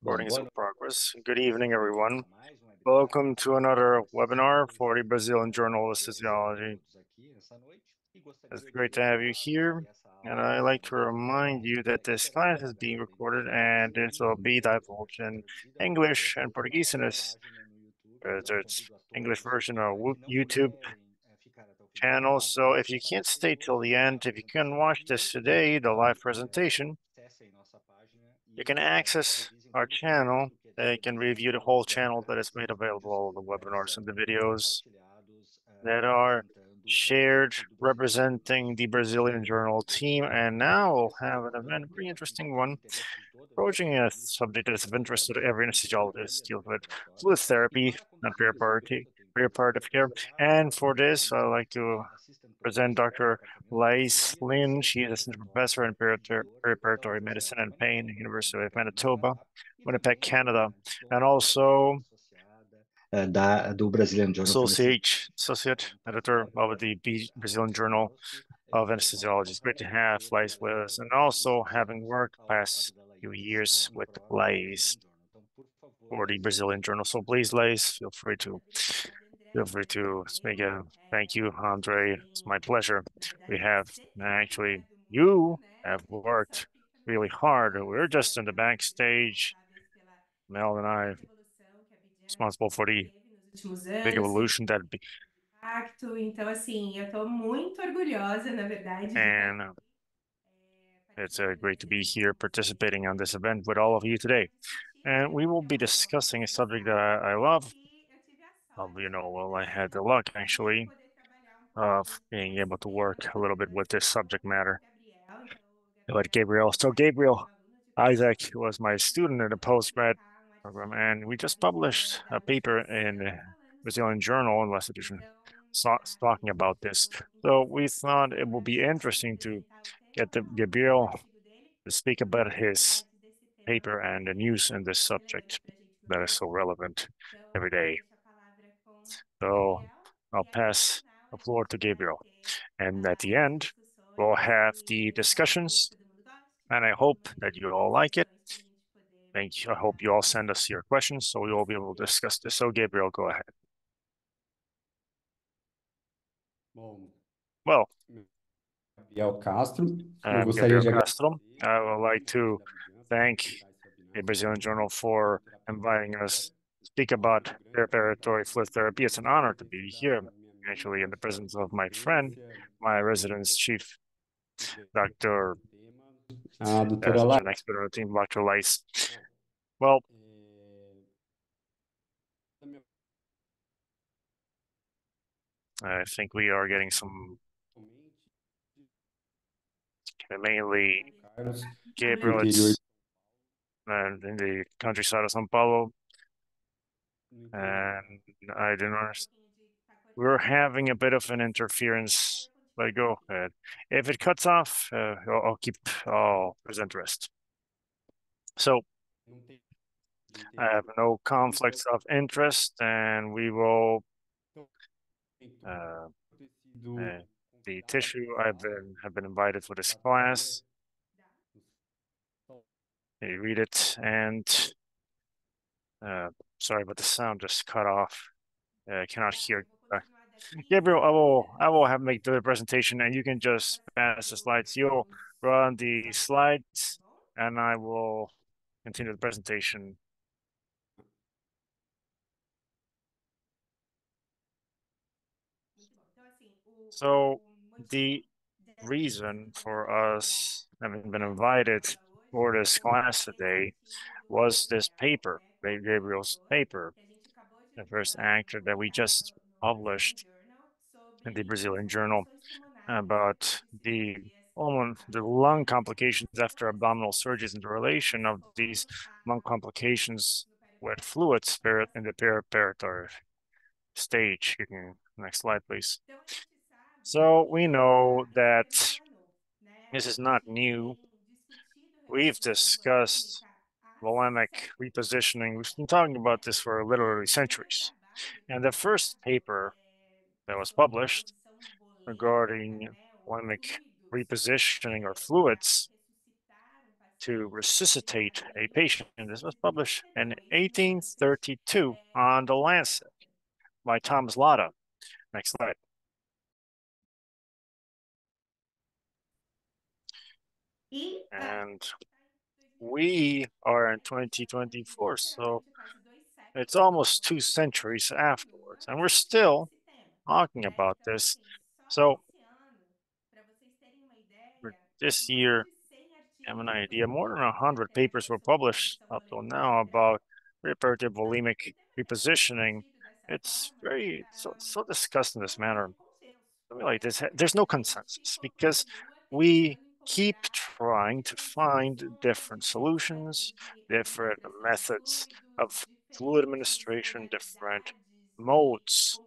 Recording is in progress. Good evening, everyone. Welcome to another webinar for the Brazilian Journal of Anesthesiology. It's great to have you here, and I'd like to remind you that this class is being recorded and it will be divulged in English and Portuguese in this there's English version of YouTube channel. So if you can't stay till the end, if you can watch this today, the live presentation, you can access our channel. You can review the whole channel that is made available, all the webinars and the videos that are shared representing the Brazilian Journal team. And now we'll have an event, a pretty interesting one, approaching a subject that is of interest to every anesthesiologist, deals with fluid therapy, not perioperative care. And for this, I'd like to present Dr. Laís Helena. She is assistant professor in perioperative medicine and pain at the University of Manitoba, Winnipeg, Canada, and also do Brazilian Journal associate editor of the Brazilian Journal of Anesthesiology. It's great to have Laís with us, and also having worked past few years with Laís for the Brazilian Journal. So please, Laís, feel free to speak. Thank you, Andre. It's my pleasure. We have actually, you have worked really hard. We're just in the backstage, Mel and I, responsible for the big evolution that impacto. Então, assim, eu estou muito orgulhosa, na verdade, and it's great to be here participating on this event with all of you today. And we will be discussing a subject that I love. Well, I had the luck actually of being able to work a little bit with this subject matter. Like Gabriel. So Gabriel Isaac was my student in the postgrad program, and we just published a paper in the Brazilian Journal in last edition talking about this. So we thought it would be interesting to get the Gabriel to speak about his paper and the news in this subject that is so relevant every day. So I'll pass the floor to Gabriel. And at the end, we'll have the discussions, and I hope that you all like it. Thank you. I hope you all send us your questions so we will be able to discuss this. So Gabriel, go ahead. Well, Gabriel Castro. I'm Gabriel Castro. I would like to thank the Brazilian Journal for inviting us to speak about perioperative fluid therapy. It's an honor to be here, actually, in the presence of my friend, my residence chief, Dr. an expert on the team, Dr. Laís. Well, I think we are getting some mainly Gabriel, it's in the countryside of São Paulo, and I didn't understand. We're having a bit of an interference, but go ahead. If it cuts off, I'll present the rest. So I have no conflicts of interest, and we will the tissue. have been invited for this class. You read it, and sorry, but the sound just cut off. I cannot hear. Gabriel, I will have make the presentation, and you can just pass the slides. You'll run the slides, and I will continue the presentation. So the reason for us having been invited for this class today was this paper, Gabriel's paper, the first actor that we just published in the Brazilian Journal about the lung complications after abdominal surgeries and the relation of these lung complications with fluids in the perioperative stage. You can, next slide, please. So we know that this is not new. We've discussed volemic repositioning. We've been talking about this for literally centuries. And the first paper that was published regarding volemic repositioning or fluids to resuscitate a patient. This was published in 1832 on The Lancet by Thomas Latta. Next slide. And we are in 2024, so it's almost 2 centuries afterwards, and we're still talking about this. So for this year, I have an idea. More than 100 papers were published up till now about perioperative volemic repositioning. It's very so discussed in this manner. Like this, there's no consensus because we keep trying to find different solutions, different methods of fluid administration, different modes,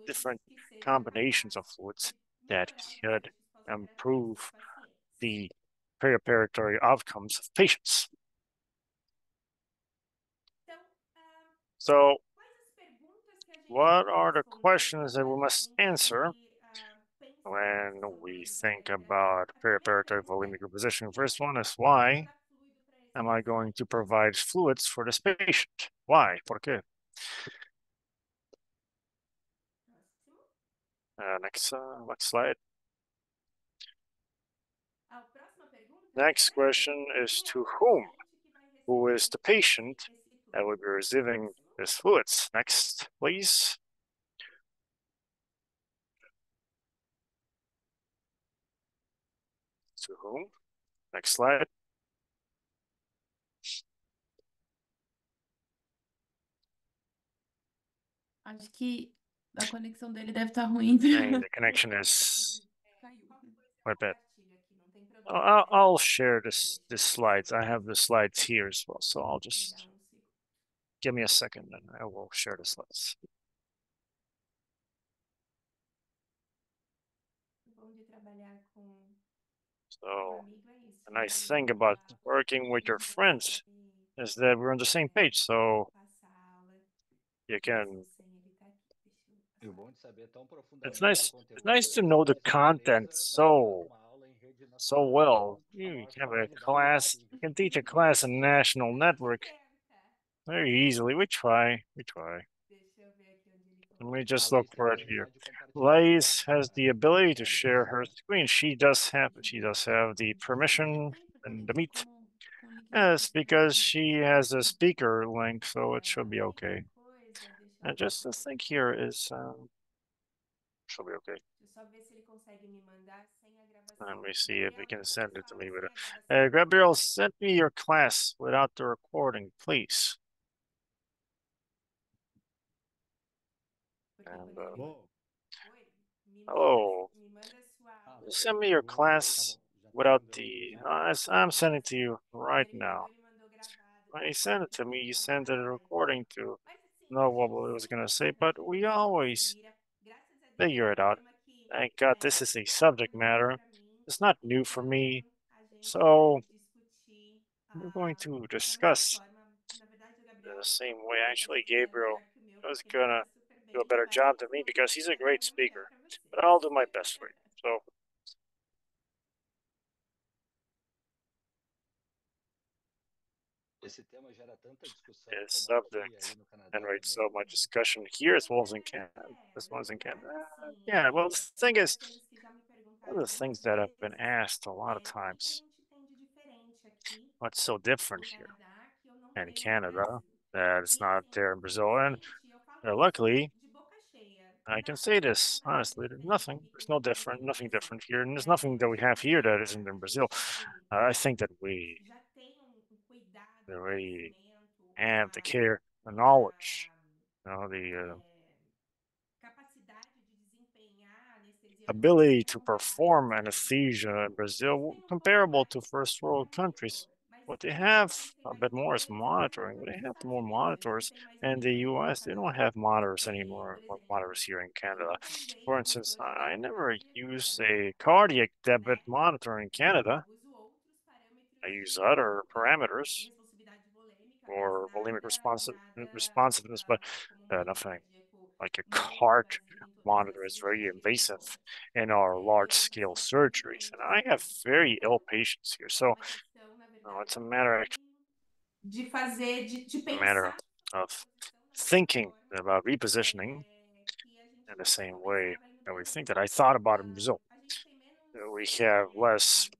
different combinations of fluids that could improve the perioperitory outcomes of patients. So, what are the questions that we must answer when we think about perioperative volemic repositioning? First one is, why am I going to provide fluids for this patient? Why? ¿Por qué? Next slide. Next question is, to whom? Who is the patient that will be receiving these fluids? Next, please. To whom? Next slide. Acho que a conexão dele deve estar ruim. And the connection is quite bad. I'll share this slides. I have the slides here as well, so I'll just give me a second and I will share the slides. So the nice thing about working with your friends is that we're on the same page, so you can. It's nice to know the content so well. You can have a class, you can teach a class in national network very easily. We try. Let me just look for it here. Laís has the ability to share her screen. She does have the permission and the meet. Yes, because she has a speaker link, so it should be okay. And just the thing here is should be okay. Let me see if we can send it to me with it. Gabriel, send me your class without the recording, please. And hello. Send me your class without the. I'm sending it to you right now. When you send it to me, you send a recording to know what I was gonna say, but we always figure it out. Thank God, this is a subject matter. It's not new for me, so we're going to discuss in the same way. Actually, Gabriel was gonna do a better job than me because he's a great speaker, but I'll do my best for you. So. This subject generates so much discussion here as well as in Canada. This one's in Canada. Yeah, well, the thing is, one of the things that have been asked a lot of times, what's so different here in Canada that it's not there in Brazil? And luckily, I can say this honestly, there's nothing different here, and there's nothing that we have here that isn't in Brazil. I think that we already have the care, the knowledge, the ability to perform anesthesia in Brazil comparable to first world countries. What they have a bit more is monitoring. They have more monitors. In the US, they don't have monitors anymore, like monitors here in Canada. For instance, I never use a cardiac debit monitor in Canada. I use other parameters for volemic responsiveness, but nothing like a cart monitor is very invasive in our large-scale surgeries. And I have very ill patients here. So No, it's a matter de fazer, de a matter pensar of posição da mesma thinking forma about repositioning que a gente in the same não way pensava aí no that we think Brasil. that I thought about in Brazil. A gente tem menos We have less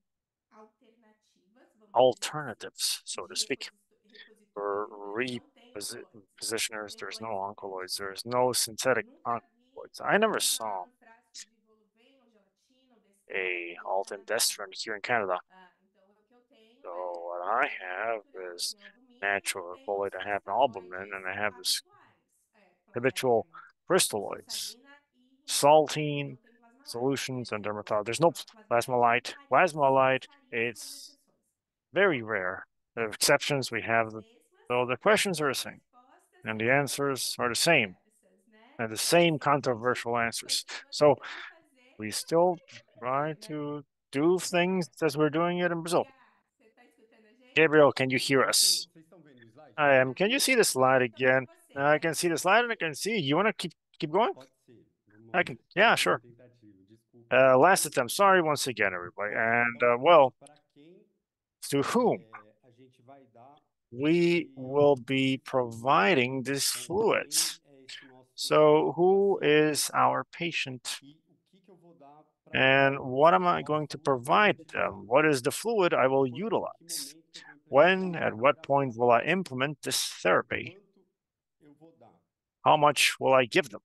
alternativas, vamos dizer assim, alternatives, so to de speak, repositórios. for O Brasil não tem oncoloides. repositioners. Eu, There's por no exemplo, oncoloids. There's no synthetic nunca vi oncoloids. I never uma, saw um frasco de voluveno, gelatina ou descreve a nunca na minha altendestrin vida. here in Canada. Então, o que eu tenho So é what a I forma have natural, eu is tenho albumina e eu natural tenho folate. os I have an albumin, cristaloides and I have this habituais. habitual crystalloids, Cristalina e rinitidina. Eu saltine não tenho plasma light, por solutions, and exemplo. dermatology. There's no Plasma light plasma é light. Plasma light, raríssimo, raríssimas it's exceções. very rare. There are exceptions. We have so the questions are the same, and the answers are the same, and the same controversial answers. So we still try to do things as we're doing it in Brazil. Você está escutando a gente? Gabriel, can you hear us? Vocês estão vendo o slide? I am. Can you see the slide Eu tô vendo again? você, I can see the slide and I can see. You want to keep going? Pode ser. Vamos I lá. can. Yeah, Segunda sure. tentativa. Desculpa. Last attempt. Sorry once again, everybody. Bom, And então, well, para quem to whom a gente vai dar we will be providing these então, quem fluids. é esse nosso So who paciente is our patient? e o que que eu vou dar para And what am I qual going to fluido que eu vou provide utilizar? them? What is the fluid I will De acordo com que utilize? momento que eu vou When, implementar at what cada point will I tratamento. implement this therapy? Quanto eu vou dar? How much will I give them?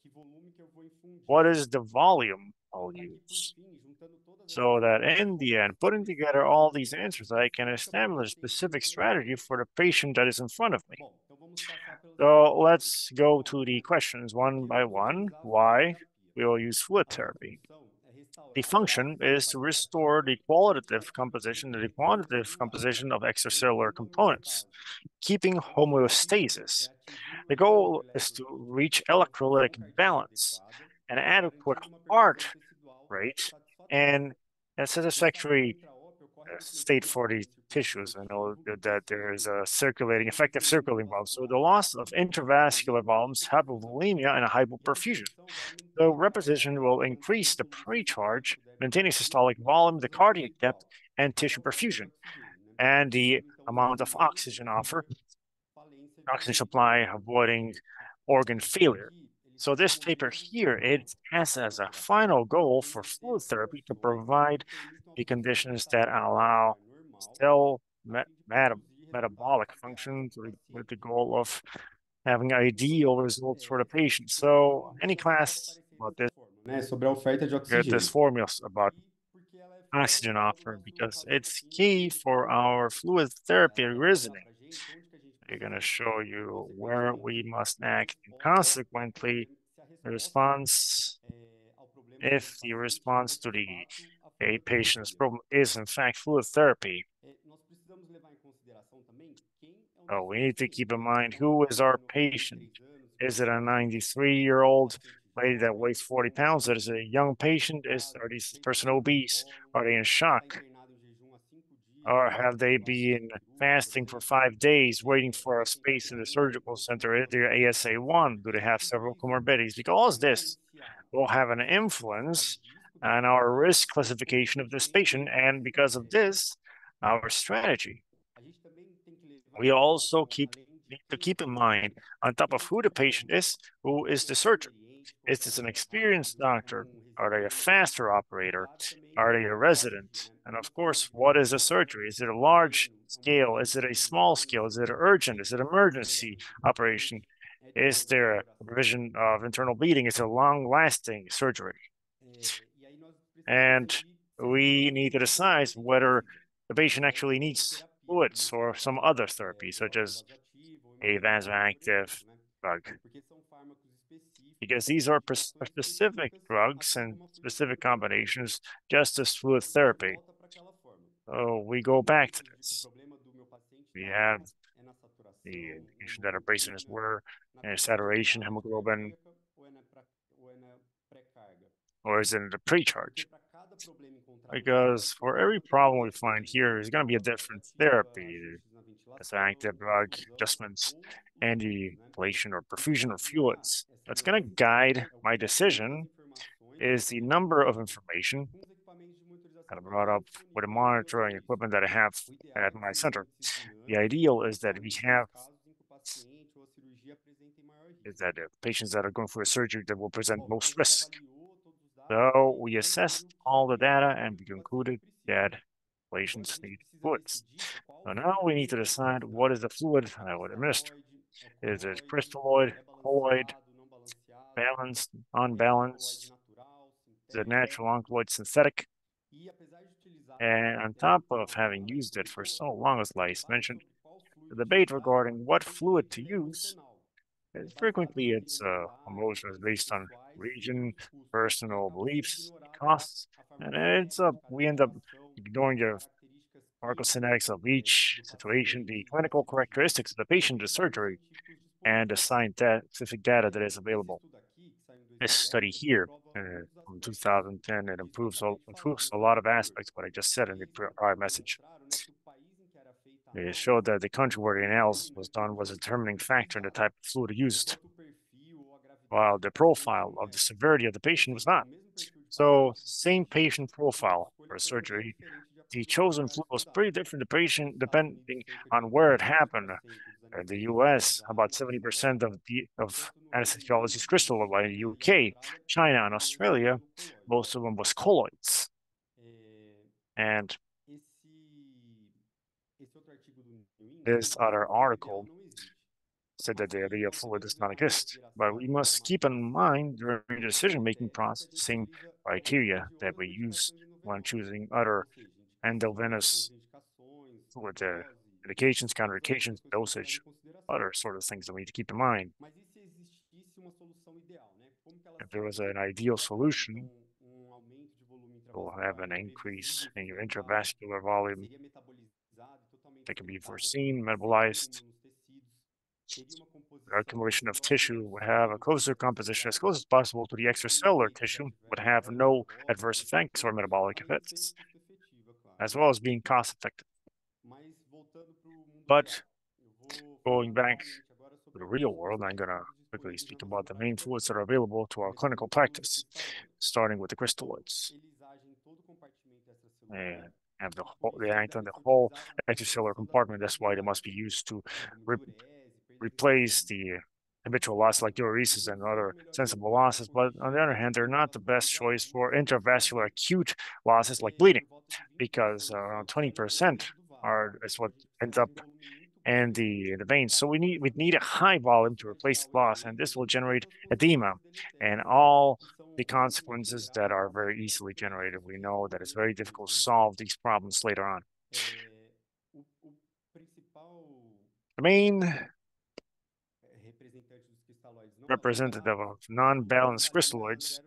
Que volume que eu vou infundir? What is the volume I'll Para que, por use? fim, juntando todas So essas that respostas, in the end, eu putting estabeleça together uma all these estratégia answers, I can específica para o establish a paciente specific em strategy questão. for the patient that is in front of me. Bom, então vamos passar pelas So perguntas. let's go Bom, to the questions one por que by vamos one. utilizar a Why fluidoterapia? we will use fluid A therapy. função é The restaurar a function base is to restore the qualitative composition and the quantitative composition of extracellular mantendo a components, homeostase. keeping Então, o objetivo homeostasis. é atingir uma The goal is to eletrolitídeo reach com uma função electrolytic cardíaca balance, adequada, an adequate garantindo uma heart perfussão tecidual rate, satisfatória. and a O saqueio satisfactory intraópeo ocorre no state crescimento for the da circulação tissues. I know sanguínea that volumosa, there is a circulating, effective reduzir o circulating volume volume. So the vascular, loss of intravascular hipovolemia e volumes, hiperperfusão. hypovolemia, and a E a hypoperfusion. reposição vai The aumentar o carga, reposition will mantendo increase o the volume central pre-charge, hipodérmico maintaining vazio systolic e volume, the reduzir o cardiac depth, percentual and tissue oferta de perfusion, oxigênio, né? and the Evitando então amount of desníveis oxygen e offer, falência oxygen de supply, órgãos. avoiding organ Esse paper failure. aqui, ele So tem this como paper objetivo here, it principal has a as a fluidoterapia final goal for fornecer fluid therapy to condições provide que permitam a the função conditions that metabólica allow celular normal, cell a fim de produzir resultados metabolic ideais function para o with the paciente. goal of having ideal results for the patient. Esse So any resumo pode class aparecer about dessa this, forma, né? Sobre a oferta de get this oxigênio. formulas about E porque ela é oxygen fundamental para o offer nosso because it's raciocínio key clínico for clínico. our fluid Ela therapy vai mostrar reasoning. para a gente onde que a gente We're going to precisa show agir e, you where we consequentemente, must se a act, and resposta, consequently, se a the resposta response, ao problema do if the paciente é response to de the fato a a patient's fluidoterapia. problem is in fact fluid therapy. Nós precisamos levar em consideração também quem é o Oh, nosso we need to paciente. keep in mind É um who is homem our de patient. 93 anos, Is it a 40 anos, 93-year-old paciente lady that jovem, weighs 40 ou um pounds? idoso, Is it a young patient? sedado, Are this person recém-nascido no obese? colo, Are they in está shock? internado em jejum há 5 dias, Or have they aguarda been cirúrgico, por fasting for exemplo, 5 days, waiting for a space in the recém-diagramou surgical center? Is there alguma ASA1? Do they doença, have tudo several isso comorbidities? Because vai this influenciar will have an na classificação influence de risco desse on our risk paciente e, classification of this consequentemente, patient, na and nossa because of estratégia. this, our strategy. A gente também tem que levar em We also consideração, além de need to quem é o keep in mind, paciente, on top of quem who que the é o patient is, who se is ele é the surgeon. experiente, Is this an operaria experienced rápido, é doctor? um Are they a residente, faster e operator? claro também Are they a o óbvio, resident? né? And É uma of course, cirurgia, what is a é surgery? Is it a large pequeno, é um scale? Is paciente it a com small scale? Is it emergência, urgent? tem Is it perspectiva emergency de operation? Is there a desenvolver provision a of operação. internal bleeding? Is it a long-lasting surgery? E aí nós precisamos And decidir se esse we need to paciente tem decide urgência whether exclusiva. the patient Então, actually uma needs terapia fluids como or some other therapy, such droga as vasoativa ou a hemodinâmica, por vasoactive exemplo, né? drug. Porque são fármacos específicos Because com these are indicações specific específicas, drugs assim and como a specific fluidoterapia. combinations, just as fluid A gente therapy. volta para aquela forma. So we Os go back to indícios de que o this. problema do meu paciente We está have na the saturação, na indication that our patient is hemoglobina, were na in contagem saturation plasmática hemoglobin, cardíaca ou é na pré-carga. or is it in the Porque pre-charge? para cada problema encontrado aqui, Because for nós every vamos ter problem we diversas find medidas, here is going to be a droga different vasoativa, therapy. ajustes na As ventilação, active drug infusão adjustments ou os and fluidos, the né? inflation or O que perfusion vai of guiar fluids. essa That's minha going to decisão guide é o my conjunto das decision informações is the number of information com os equipamentos de kind of brought up with the monitoring equipment that I have at my center. The ideal is that we have the patients that are going for a surgery that will present most risk. So we assessed all the data and we concluded that patients need fluids. So now we need to decide what is the fluid I would administer. Is it crystalloid, colloid, balanced, unbalanced? Is it natural, alkaloid, synthetic? And on top of having used it for so long, as Laís mentioned, the debate regarding what fluid to use, frequently it's emotions based on region, personal beliefs, costs, and we end up ignoring the pharmacokinetics of each situation, the clinical characteristics of the patient, the surgery, and the scientific data that is available. This study here from 2010, it improves a lot of aspects what I just said in the prior message. It showed that the country where the analysis was done was a determining factor in the type of fluid used, while the profile of the severity of the patient was not. So, same patient profile for surgery, the chosen fluid was pretty different the patient depending on where it happened. In the US, about 70% of anesthesiology is crystalloid. In the UK, China, and Australia, most of them was colloids. And this other article said that the idea of fluid does not exist. But we must keep in mind during the decision-making process the same criteria that we use when choosing other endovenous fluid indications, counterindications, dosage, other sort of things that we need to keep in mind. If there was an ideal solution, we'll have an increase in your intravascular volume that can be foreseen, metabolized. The accumulation of tissue would have a closer composition as close as possible to the extracellular tissue, would have no adverse effects or metabolic effects, as well as being cost effective. But going back to the real world, I'm going to quickly speak about the main fluids that are available to our clinical practice, starting with the crystalloids. They have they act on the whole extracellular compartment. That's why they must be used to replace the habitual loss like diuresis and other sensible losses. But on the other hand, they're not the best choice for intravascular acute losses like bleeding, because around 20% is what ends up in the veins. So we need a high volume to replace the loss, and this will generate edema and all the consequences that are very easily generated. We know that it's very difficult to solve these problems later on. The main representative of non-balanced crystalloids,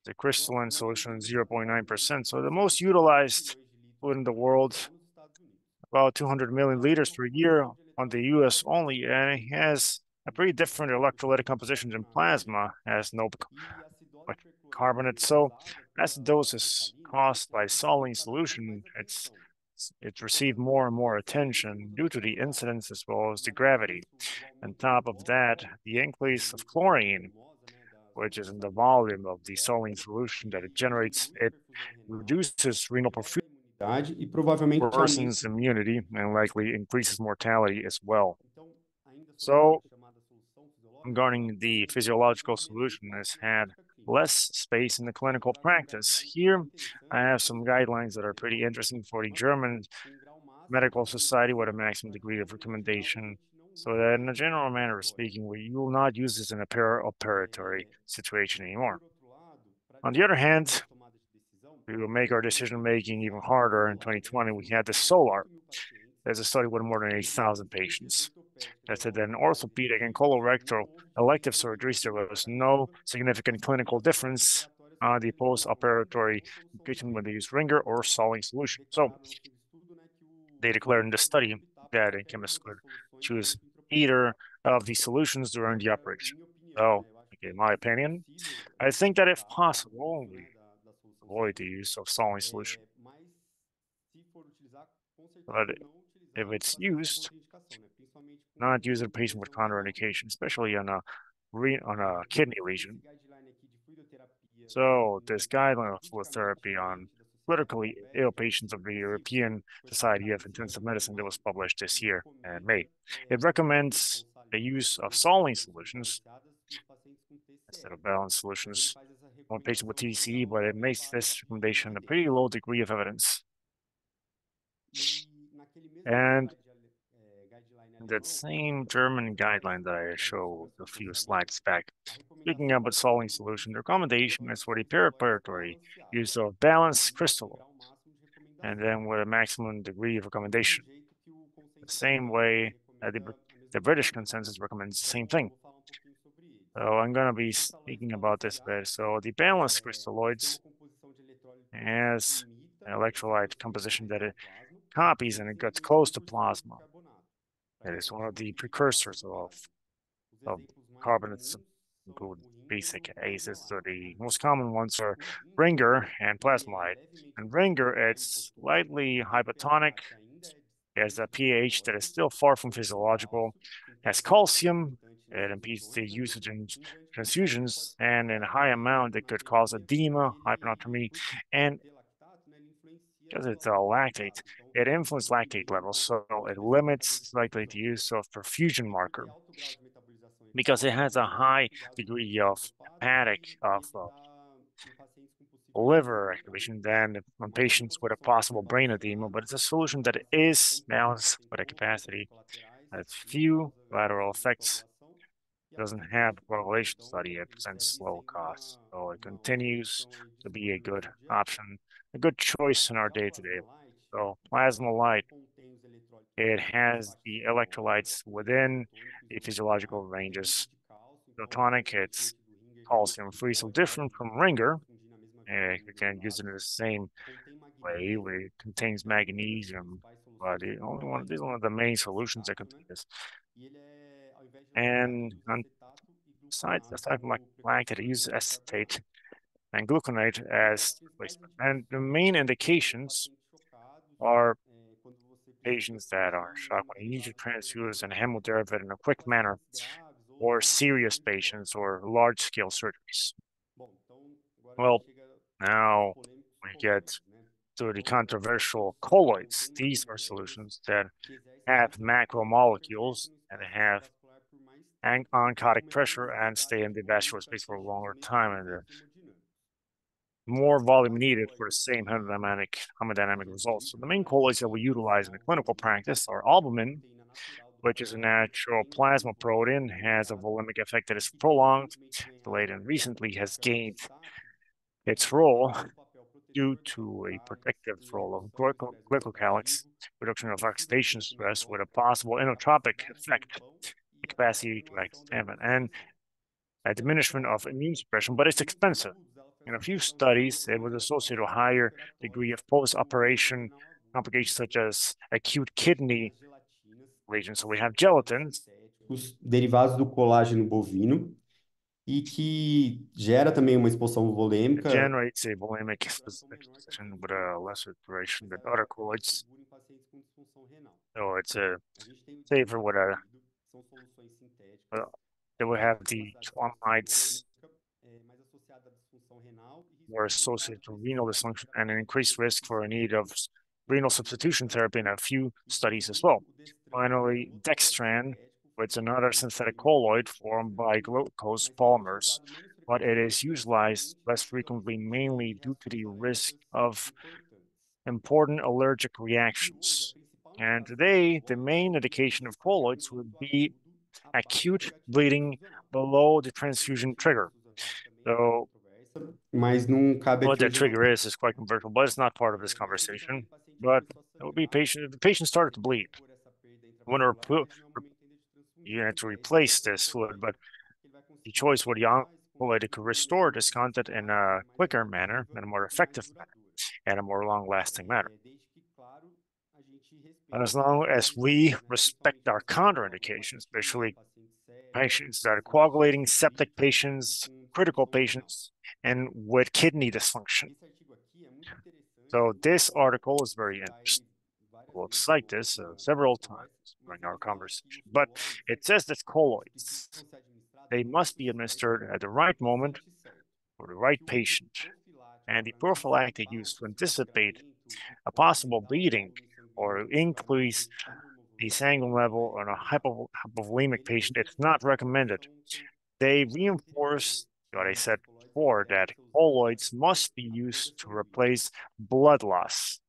the crystalline solution 0.9%. So the most utilized fluid in the world, about 200 million liters per year on the US only, and it has a pretty different electrolytic composition than plasma, has no carbonate. So acidosis caused by saline solution, it's received more and more attention due to the incidence as well as the gravity. On top of that, the increase of chlorine, which is in the volume of the saline solution that it generates, it reduces renal perfusion, worsens immunity, and likely increases mortality as well. So, regarding the physiological solution, has had less space in the clinical practice. Here, I have some guidelines that are pretty interesting for the German Medical Society with a maximum degree of recommendation, so that in a general manner of speaking, we will not use this in a perioperative situation anymore. On the other hand, we will make our decision-making even harder. In 2020, we had the SOLAR. There's a study with more than 8,000 patients that said that in orthopedic and colorectal elective surgeries, there was no significant clinical difference on the post-operatory treatment when they use ringer or saline solution. So they declared in the study that a chemist could choose either of these solutions during the operation. So, in my opinion, I think that if possible, we avoid the use of saline solution. But if it's used, not use in a patient with contraindication, especially on a kidney lesion. So this guideline of fluid therapy on critically ill patients of the European Society of Intensive Medicine that was published this year in May. It recommends the use of saline solutions instead of balanced solutions on patients with TCE, but it makes this recommendation a pretty low degree of evidence. And that same German guideline that I showed a few slides back, speaking about saline solution, the recommendation is for the perioperative use of balanced crystalloid, and then with a maximum degree of recommendation. The same way the British consensus recommends the same thing. So I'm going to be speaking about this a bit. So the balanced crystalloids has an electrolyte composition that it copies and it gets close to plasma. It is one of the precursors of carbonates, include basic acids. So the most common ones are Ringer and plasmolite. And Ringer, it's slightly hypotonic, has a pH that is still far from physiological, has calcium, it impedes the usage in transfusions, and in a high amount it could cause edema, hypernatremia, and because it's a lactate, it influences lactate levels, so it limits slightly the use of perfusion marker because it has a high degree of hepatic, of liver activation than on patients with a possible brain edema, but it's a solution that is balanced with a capacity, has few lateral effects, doesn't have a correlation study, it presents low costs. So it continues to be a good option, a good choice in our day-to-day. So plasma-light, it has the electrolytes within the physiological ranges. So tonic, it's calcium-free, so different from Ringer. You can use it in the same way, where it contains magnesium, but this is one of the main solutions that contain this. And aside from lactate, it uses acetate and gluconate as replacement. And the main indications are patients that are shocked when you need to transfuse and hemodialysis in a quick manner, or serious patients or large-scale surgeries. Well, now we get to the controversial colloids. These are solutions that have macromolecules and have oncotic pressure and stay in the vascular space for a longer time, and more volume needed for the same hemodynamic results. So the main colloids that we utilize in the clinical practice are albumin, which is a natural plasma protein, has a volemic effect that is prolonged, delayed, and recently has gained its role due to a protective role of glycocalyx, reduction of oxidation stress with a possible inotropic effect, the capacity to expand, and a diminishment of immune suppression, but it's expensive. In a few studies, it was associated with a higher degree of post-operation complications such as acute kidney lesions. So we have gelatins. Os derivados do colágeno bovino e que gera também uma expulsão volêmica. It generates a volemic exposition with a lesser duration than other colloids. So it's safer with they would have the amides were associated with renal dysfunction and an increased risk for a need of renal substitution therapy in a few studies as well. Finally, dextran, which is another synthetic colloid formed by glucose polymers, but it is utilized less frequently, mainly due to the risk of important allergic reactions. And today, the main indication of colloids would be acute bleeding below the transfusion trigger. So Mas não cabe what aqui that trigger is quite controversial, but it's not part of this conversation. But it would be patient if the patient started to bleed. When you have to replace this fluid, but the choice would the oncolytic could restore this content in a quicker manner, in a more effective manner, and a more long-lasting manner. As long as we respect our contraindications, especially patients that are coagulating, septic patients, critical patients, and with kidney dysfunction. So this article is very interesting. We'll cite this several times during our conversation, but it says that colloids, they must be administered at the right moment for the right patient and the prophylactic use to anticipate a possible bleeding or increase the sanguine level on a hypovolemic patient, it's not recommended. They reinforce what I said before, that colloids must be used to replace blood loss.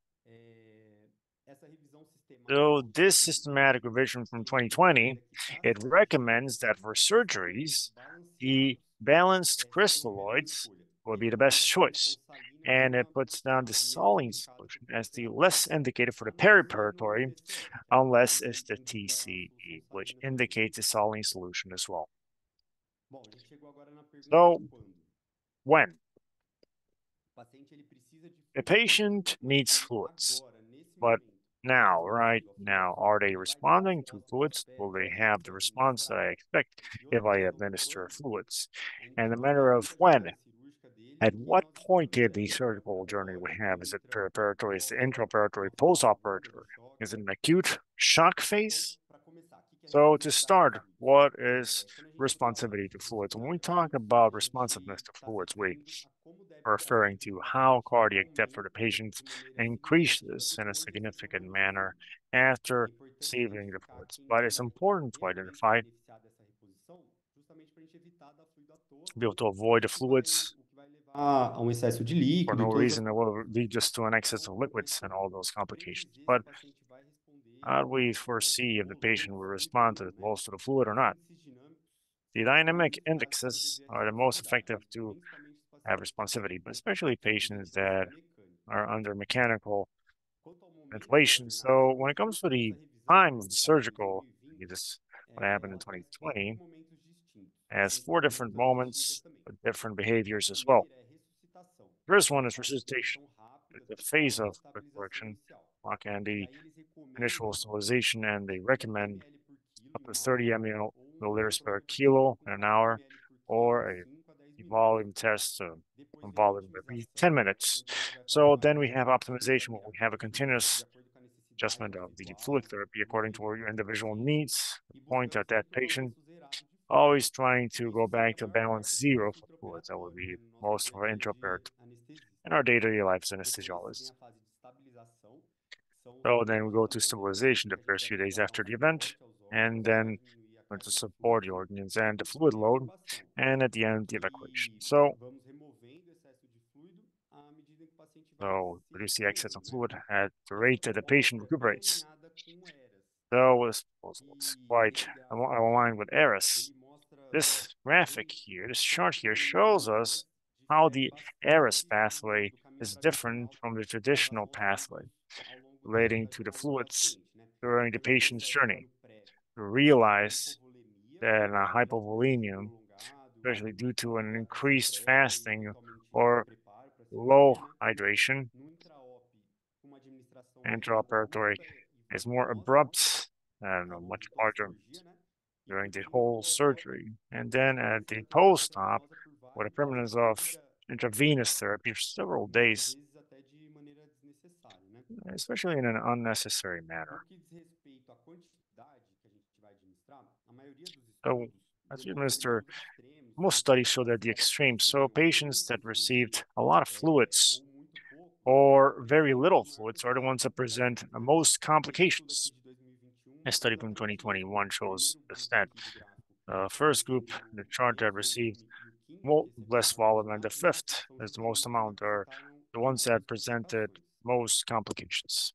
So this systematic revision from 2020, it recommends that for surgeries, the balanced crystalloids will be the best choice. And it puts down the saline solution as the less indicated for the perioperative, unless it's the TCE, which indicates the saline solution as well. So, when a patient needs fluids, but now, right now, are they responding to fluids? Will they have the response that I expect if I administer fluids? And the matter of when, at what point did the surgical journey we have? Is it perioperative? Is it intraoperative, postoperative? Is it an acute shock phase? So to start, what is responsivity to fluids? When we talk about responsiveness to fluids, we are referring to how cardiac depth for the patient increases in a significant manner after receiving the fluids. But it's important to identify, to be able to avoid the fluids excesso de for líquido, no reason that will lead just to an excess of liquids and all those complications. But how do we foresee if the patient will respond to most of the fluid or not? The dynamic indexes are the most effective to have responsivity, but especially patients that are under mechanical ventilation. So when it comes to the time of the surgical, this what happened in 2020, has 4 different moments with different behaviors as well. First one is resuscitation, the phase of quick correction, and the initial stabilization, and they recommend up to 30 milliliters per kilo in an hour, or a volume test volume every 10 minutes. So then we have optimization, where we have a continuous adjustment of the fluid therapy according to your individual needs, point at that patient, always trying to go back to balance 0 for fluids. That would be most of our intraoperative in our day-to-day life as anesthesiologists. So then we go to stabilization the first few days after the event, and then to support the organs and the fluid load, and at the end, the evacuation. So reduce the excess of fluid at the rate that the patient recuperates. So it's quite aligned with ERAS. This graphic here, this chart here, shows us how the ERAS pathway is different from the traditional pathway relating to the fluids during the patient's journey. To realize that in a hypovolemia, especially due to an increased fasting or low hydration, intraoperatory is more abrupt and much larger during the whole surgery. And then at the post-op, with a permanence of intravenous therapy for several days, especially in an unnecessary manner. So, as we administer, most studies show that the extremes, so patients that received a lot of fluids or very little fluids, are the ones that present the most complications. A study from 2021 shows this, that first group, the chart that received less volume, and the fifth is the most amount, are the ones that presented most complications.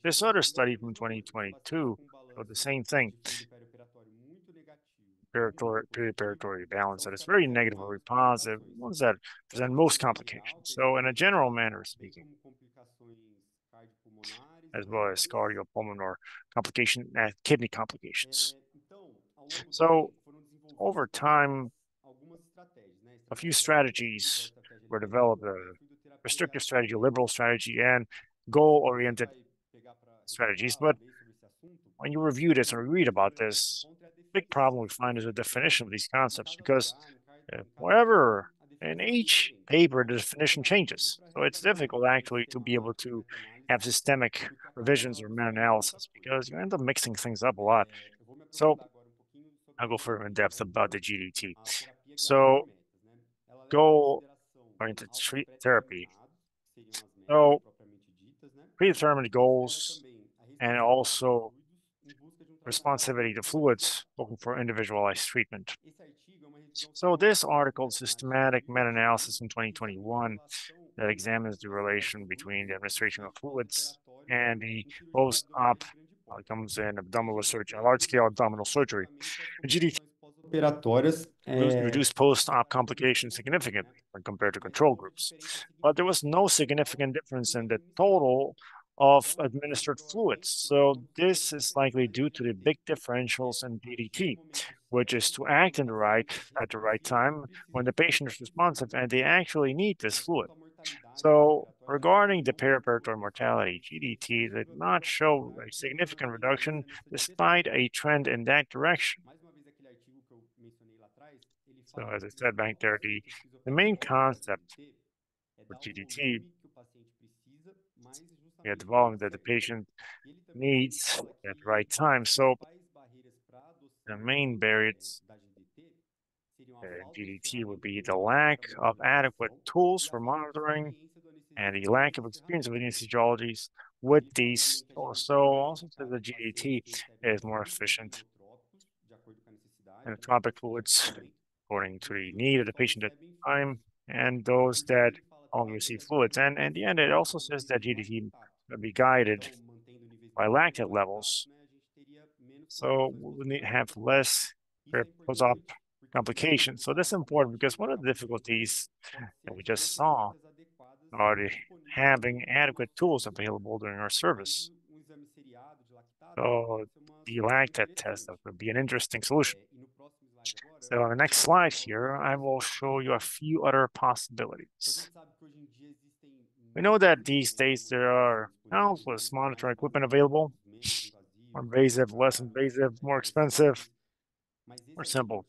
This other study from 2022 showed the same thing. Perioperative balance, that is very negative or very positive, ones that present most complications. So in a general manner speaking, as well as cardiopulmonary complication and kidney complications. So over time, a few strategies were developed, a restrictive strategy, liberal strategy, and goal-oriented strategies. But when you review this or read about this, big problem we find is the definition of these concepts, because wherever in each paper the definition changes. So it's difficult actually to be able to have systemic revisions or meta-analysis, because you end up mixing things up a lot. So I'll go further in depth about the GDT. So goal going to treat therapy. So predetermined goals and also responsivity to fluids, looking for individualized treatment. So this article, systematic meta-analysis in 2021, that examines the relation between the administration of fluids and the post-op outcomes in abdominal surgery, large-scale abdominal surgery. GDT Operatórias, reduced post-op complications significantly when compared to control groups, but there was no significant difference in the total of administered fluids. So this is likely due to the big differentials in DDT, which is to act at the right time when the patient is responsive and they actually need this fluid. So regarding the perioperative mortality, GDT did not show a significant reduction despite a trend in that direction. So as I said back there, the main concept for GDT, we had the volume that the patient needs at the right time. So the main barriers in GDT would be the lack of adequate tools for monitoring and the lack of experience of anesthesiologists with these. Also says the GDT is more efficient inotropic fluids according to the need of the patient at the time and those that only receive fluids. And in the end, it also says that GDT will be guided by lactate levels. So we need to have less post-op complications. So that's important because one of the difficulties that we just saw are having adequate tools available during our service. So the lactate test that would be an interesting solution. So on the next slide here, I will show you a few other possibilities. We know that these days there are countless monitoring equipment available, more invasive, less invasive, more expensive, more simple.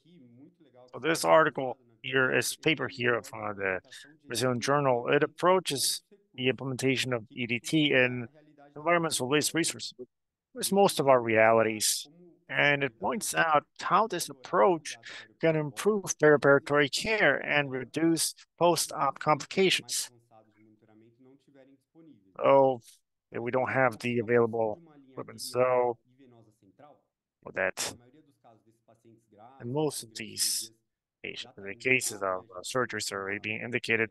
So this article here, is paper here from the Brazilian Journal, it approaches the implementation of EDT in environments with least resources, with most of our realities. And it points out how this approach can improve perioperative care and reduce post-op complications. So we don't have the available equipment. So with that, in most of these patients, in the cases of surgeries that are already being indicated,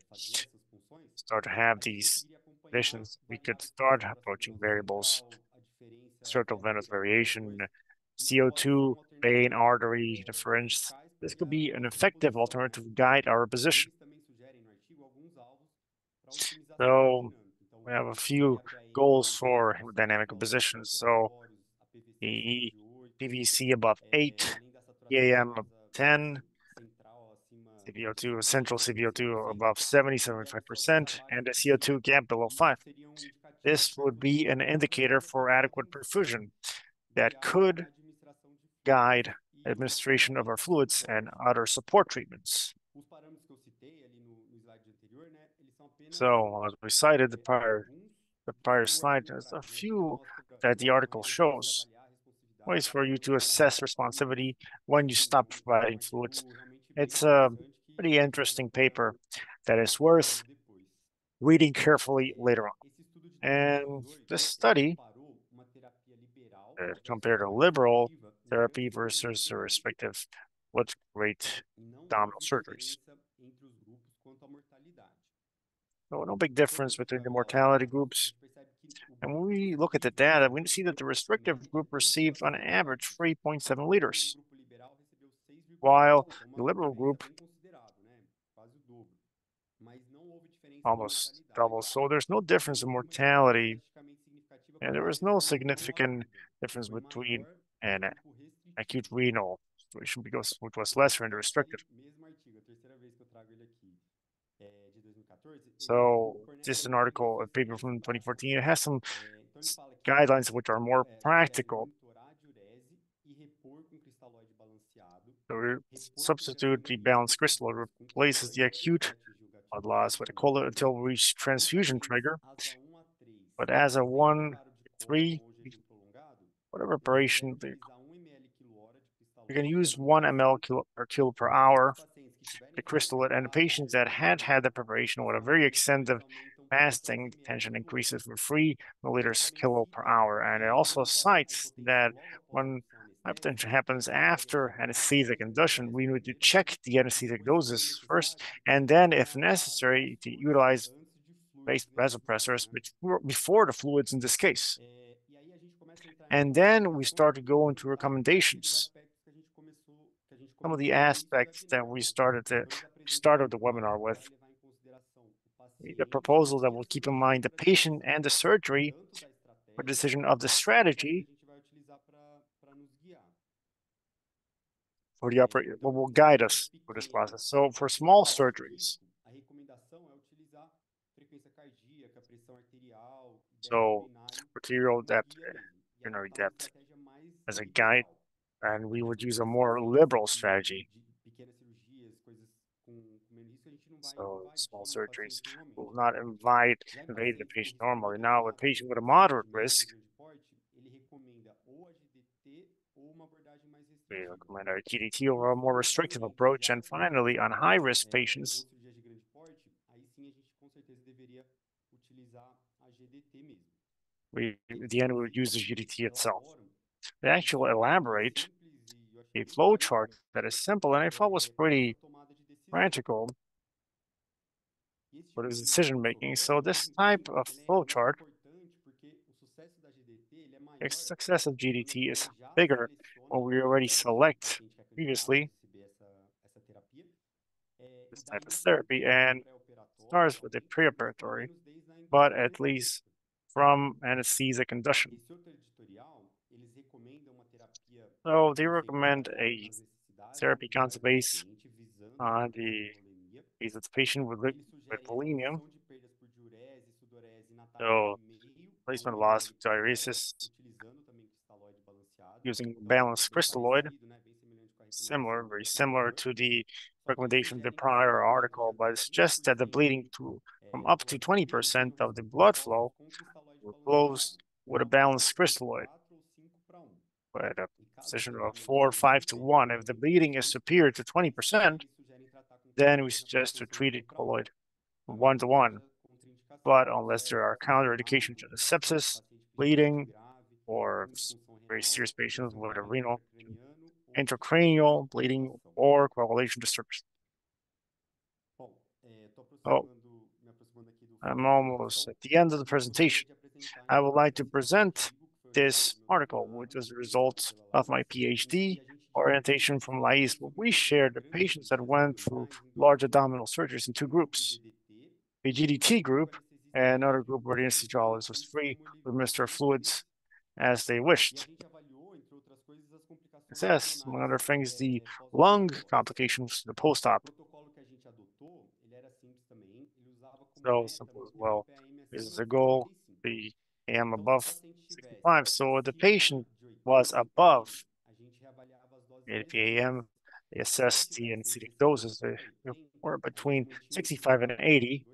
start to have these conditions, we could start approaching variables, structural venous variation, CO2, vein, artery difference. This could be an effective alternative to guide our position. So we have a few goals for hemodynamic positions. So the PVC above 8, EAM of 10, CVO2, central CVO2 above 70, 75%, and a CO2 gap below 5. This would be an indicator for adequate perfusion that could guide administration of our fluids and other support treatments. So as we cited the prior slide, there's a few that the article shows. Ways for you to assess responsivity when you stop providing fluids. It's a pretty interesting paper that is worth reading carefully later on. And this study compared a liberal therapy versus a respective what's great abdominal surgeries. So no big difference between the mortality groups. And when we look at the data, we see that the restrictive group received on average 3.7 liters, while the liberal group almost double. So there's no difference in mortality, and there was no significant difference between an acute renal situation because which was lesser in the restrictive. So this is an article, a paper from 2014. It has some guidelines which are more practical. So we substitute the balanced crystal, replaces the acute blood loss with a cola until we reach transfusion trigger. But as a 1-3, whatever operation, you can use 1 ml per kilo per hour the crystalloid, and the patients that had had the preparation with a very extensive fasting, tension increases were 3 milliliters kilo per hour. And it also cites that when hypertension happens after anesthetic induction, we need to check the anesthetic doses first, and then, if necessary, to utilize vasopressors before the fluids in this case. And then we start to go into recommendations. Some of the aspects that we started the webinar with. The proposal that will keep in mind the patient and the surgery for decision of the strategy for the operator, what will guide us through this process. So for small surgeries, so arterial depth, urinary depth as a guide, and we would use a more liberal strategy. So small surgeries will not invade the patient normally. Now, a patient with a moderate risk, we recommend a GDT over a more restrictive approach. And finally, on high-risk patients, at the end, we would use the GDT itself. They actually elaborate a flow chart that is simple, and I thought was pretty practical for this decision making. So this type of flow chart, success of GDT is bigger when we already select previously this type of therapy, and starts with a preoperatory, but at least from anesthetic induction. So they recommend a therapy concept based on the case of the patient with bulimia. So placement of loss, diuresis, using balanced crystalloid, very similar to the recommendation of the prior article, but it suggests that the bleeding from up to 20% of the blood flow will close with a balanced crystalloid, at a precision of 4 or 5 to 1. If the bleeding is superior to 20%, then we suggest to treat it colloid 1 to 1. But unless there are counterindications to the sepsis, bleeding, or very serious patients with a renal, intracranial bleeding, or coagulation disturbance. Oh, I'm almost at the end of the presentation. I would like to present this article, which is the result of my PhD orientation from Laís, where we shared the patients that went through large abdominal surgeries in 2 groups. A GDT group and another group where the anesthesiologist was free to administer fluids as they wished. It says, among other things, the lung complications, the post-op. So simple as well. This is a goal, the AM above 65. So the patient was above 80 AM. They assessed the anesthetic doses. They were between 65 and 80.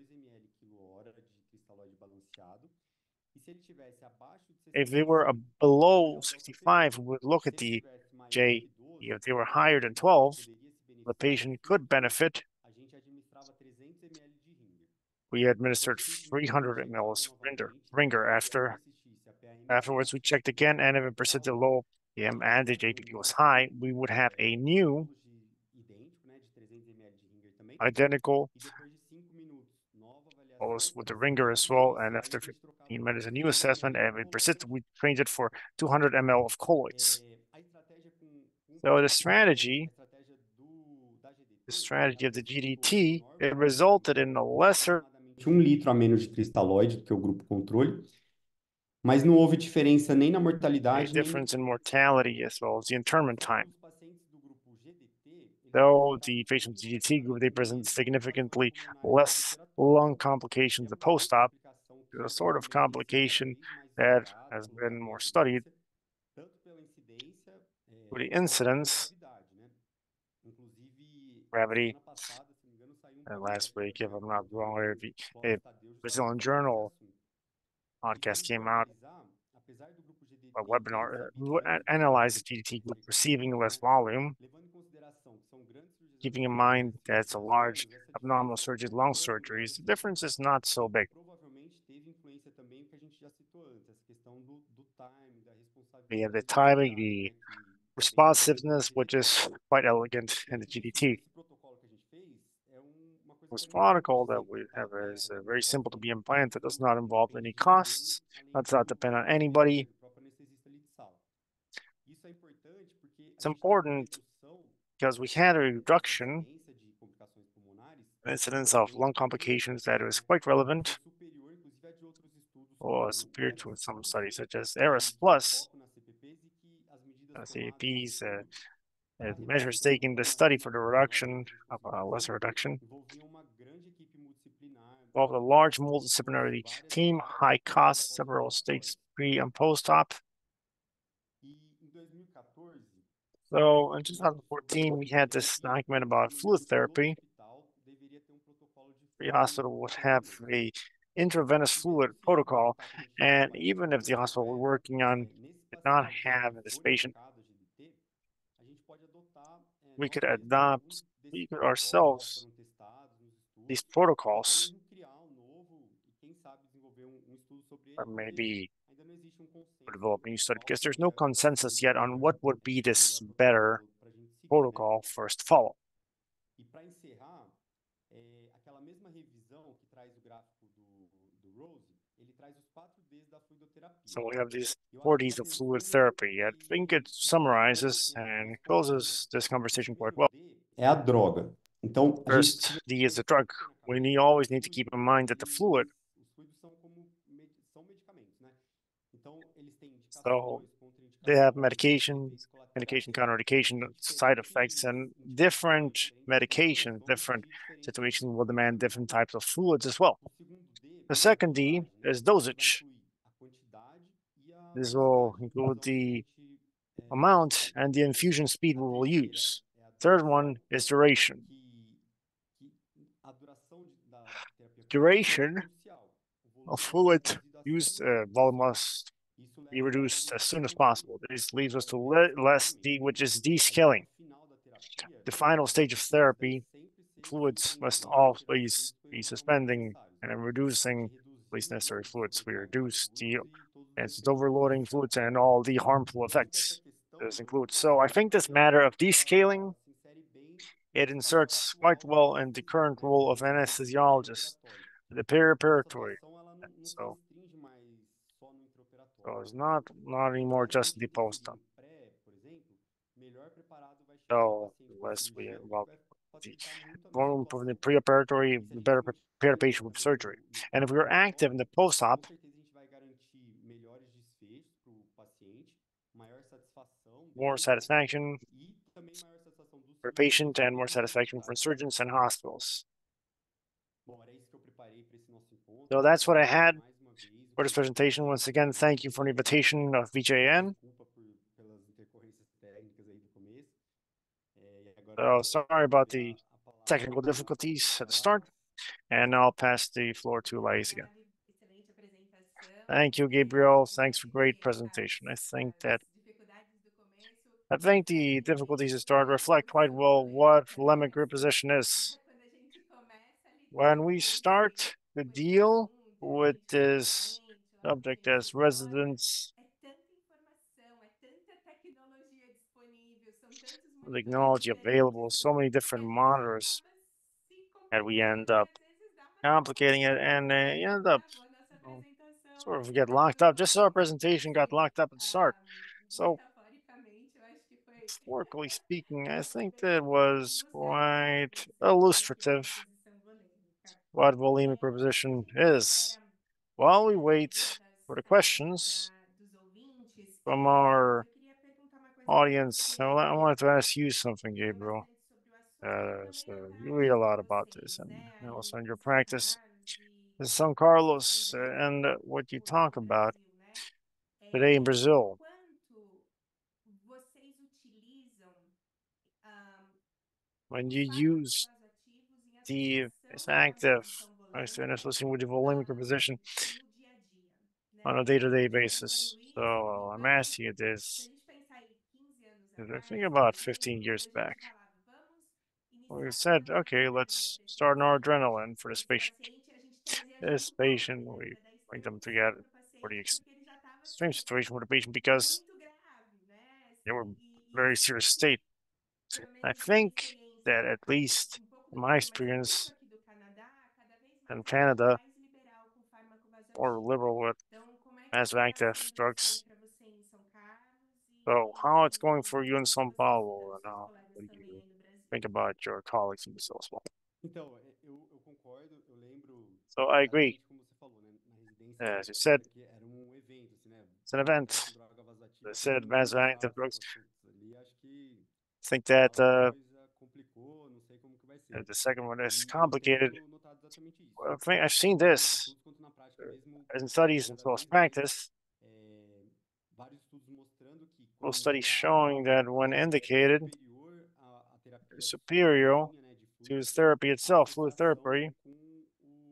If they were below 65, we would look at the J. If they were higher than 12, the patient could benefit. We administered 300 ml ringer afterwards. We checked again, and if it presented low PM and the JPP was high, we would have a new identical bolus with the ringer as well. And after 15 minutes, a new assessment, and we persisted. We trained it for 200 ml of colloids. So the strategy of the GDT, it resulted in a lesser litro a menos de cristalóide do que o grupo controle, mas não houve diferença nem na mortalidade, difference in mortality as well as the interment time. Though the patients with GDT group, they present significantly less lung complications the post-op, a sort of complication that has been more studied with the incidence, gravity, and last week, if I'm not wrong, a Brazilian journal podcast came out, a webinar, analyzed the GDT group receiving less volume. keeping in mind that it's a large abdominal surgery, long surgeries, the difference is not so big. Provavelmente teve influência também o que a gente já citou antes, essa questão do time, da We have the responsabilidade, timing, the né, que responsiveness, which is quite elegant in the GDT. esse protocolo que a gente fez é uma coisa This que é muito protocol simples that de we fazer, have né? is Não very simple to envolve be implanted, does not involve any depende de costs, ninguém, além does not depend on anybody. do próprio anestesista ali de sala. Isso é importante porque a It's gente teve uma important redução because we had a da reduction incidência de complicações pulmonares incidence of lung complications that is quite relevant superior, inclusive, a de outros estudos or como superior to ERAS, some studies such as ERAS Plus, foco nas CPPs e que as medidas CAPs, para a measures redução taken in the da study for the mortalidade, reduction of a lesser reduction envolviam uma grande equipe multidisciplinar, of a large multidisciplinary team, high cost, several states pre and post-op. e em 2014, So in 2014, we had this document about fluid therapy. The hospital would have a intravenous fluid protocol, and even if the hospital we're working on did not have this patient, we could adopt, we could ourselves these protocols, or maybe develop a new study, because there's no consensus yet on what would be this better protocol for us to follow. E para encerrar, aquela mesma revisão que traz o gráfico do Rose, ele traz os 4Ds da fluidoterapia. So we have these 4Ds of fluid therapy. I think it summarizes and closes this conversation quite well. É a droga. Então, a gente First, D is the drug. We always need to keep in mind that the fluid, os fluidos são como são medicamentos, né? Então, eles têm so indicações, they have contraindicações, medications, medication, counterindication, side effects, and different medications, different situations will demand different types of fluids as well. The second D is dosage. This will include the amount and the infusion speed we will use. Third one is duration. Duration of fluid used volume must be reduced as soon as possible. This leads us to less D, which is descaling. The final stage of therapy, fluids must always be suspending and reducing least necessary fluids. We reduce the overloading fluids and all the harmful effects this includes. So I think this matter of descaling, it inserts quite well in the current role of anesthesiologist, the perioperative. So it's not anymore just the post-op. So unless we involve the more improving the preoperatory, the better prepare the patient with surgery. And if we are active in the post-op, more satisfaction for patient and more satisfaction for surgeons and hospitals. So that's what I had for this presentation. Once again, thank you for the invitation of BJAN. So sorry about the technical difficulties at the start, and I'll pass the floor to Laís again. Thank you, Gabriel. Thanks for great presentation. I think the difficulties at start reflect quite well what limit group position is. When we start to deal with this subject as residents, the technology available, so many different monitors, and we end up complicating it, and you end up sort of get locked up. Just so our presentation got locked up at the start. So, metaphorically speaking, I think that was quite illustrative what volemic preposition is. While we wait for the questions from our audience, I wanted to ask you something, Gabriel. So you read a lot about this, and also in your practice, São Carlos, and what you talk about today in Brazil. When you use the active listening with the volemic position on a day-to-day basis. So I'm asking you this. I think about 15 years back. we said, okay, let's start noradrenaline for this esse patient. paciente a gente trazia This junto com a patient, we coleta da bring them esterilização together para o for the paciente, porque ele já estava extreme assim, situation with the patient because muito grave, né? they were Assim, e very isso serious foi que, state. pelo I menos na minha think that experiência, at least um pouco in do my Brasil, mas muito experience aqui do Canadá, cada vez in mais a gente está Canada, mais liberal com fármaco or vasoativo. liberal with Então, como é que está vasoactive sendo isso aí drugs. para você em São Carlos So how it's going e for you in como que São você estuda Paulo, dos and seus what colegas do também you aí no Brasil? think about your colleagues in Brazil as well? Então, eu concordo, eu lembro So I agree. exatamente como você falou, né? Na residência As you said, era, era um evento, assim, né? it's an Trabalhar event. com droga vasoativa, They todo said mundo vasoactive conversava, drugs. falava, putz, ali acho que Think that a coisa complicou, não sei como que vai ser. the second one is E eu complicated. tenho notado exatamente isso. Well, I think I've seen Tanto nos this estudos quanto na prática mesmo, as in studies as cada well as vez mais practice. vários estudos mostrando que quando Most studies indicado, showing that when é indicated, superior à terapia superior sozinha, né, de to fluidos, therapy a itself, fluid associação therapy,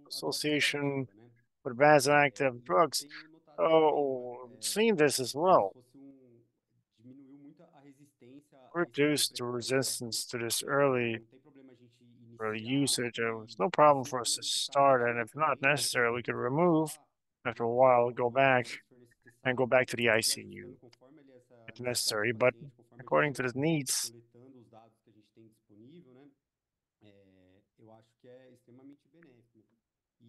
com a droga association vasoativa, né? with vasoactive E eu drugs. tenho notado isso também, Oh, seen this as como se well. fosse diminuiu muito a resistência a esse uso Reduced the precoce, né? resistance to this early Não tem problema a gente iniciar usage. It was no e problem ver for us como to ele se está start, and sentindo if not também, né? necessary, we could remove Voltar after a junto while, go com ele, back né, se for and go necessário, back to the e ir ICU ajustando conforme ali essa if necessidade do necessary. But paciente, conforme a gente according to vai the needs, coletando os dados que a gente tem disponível, né? Eu acho que é extremamente benéfico, né?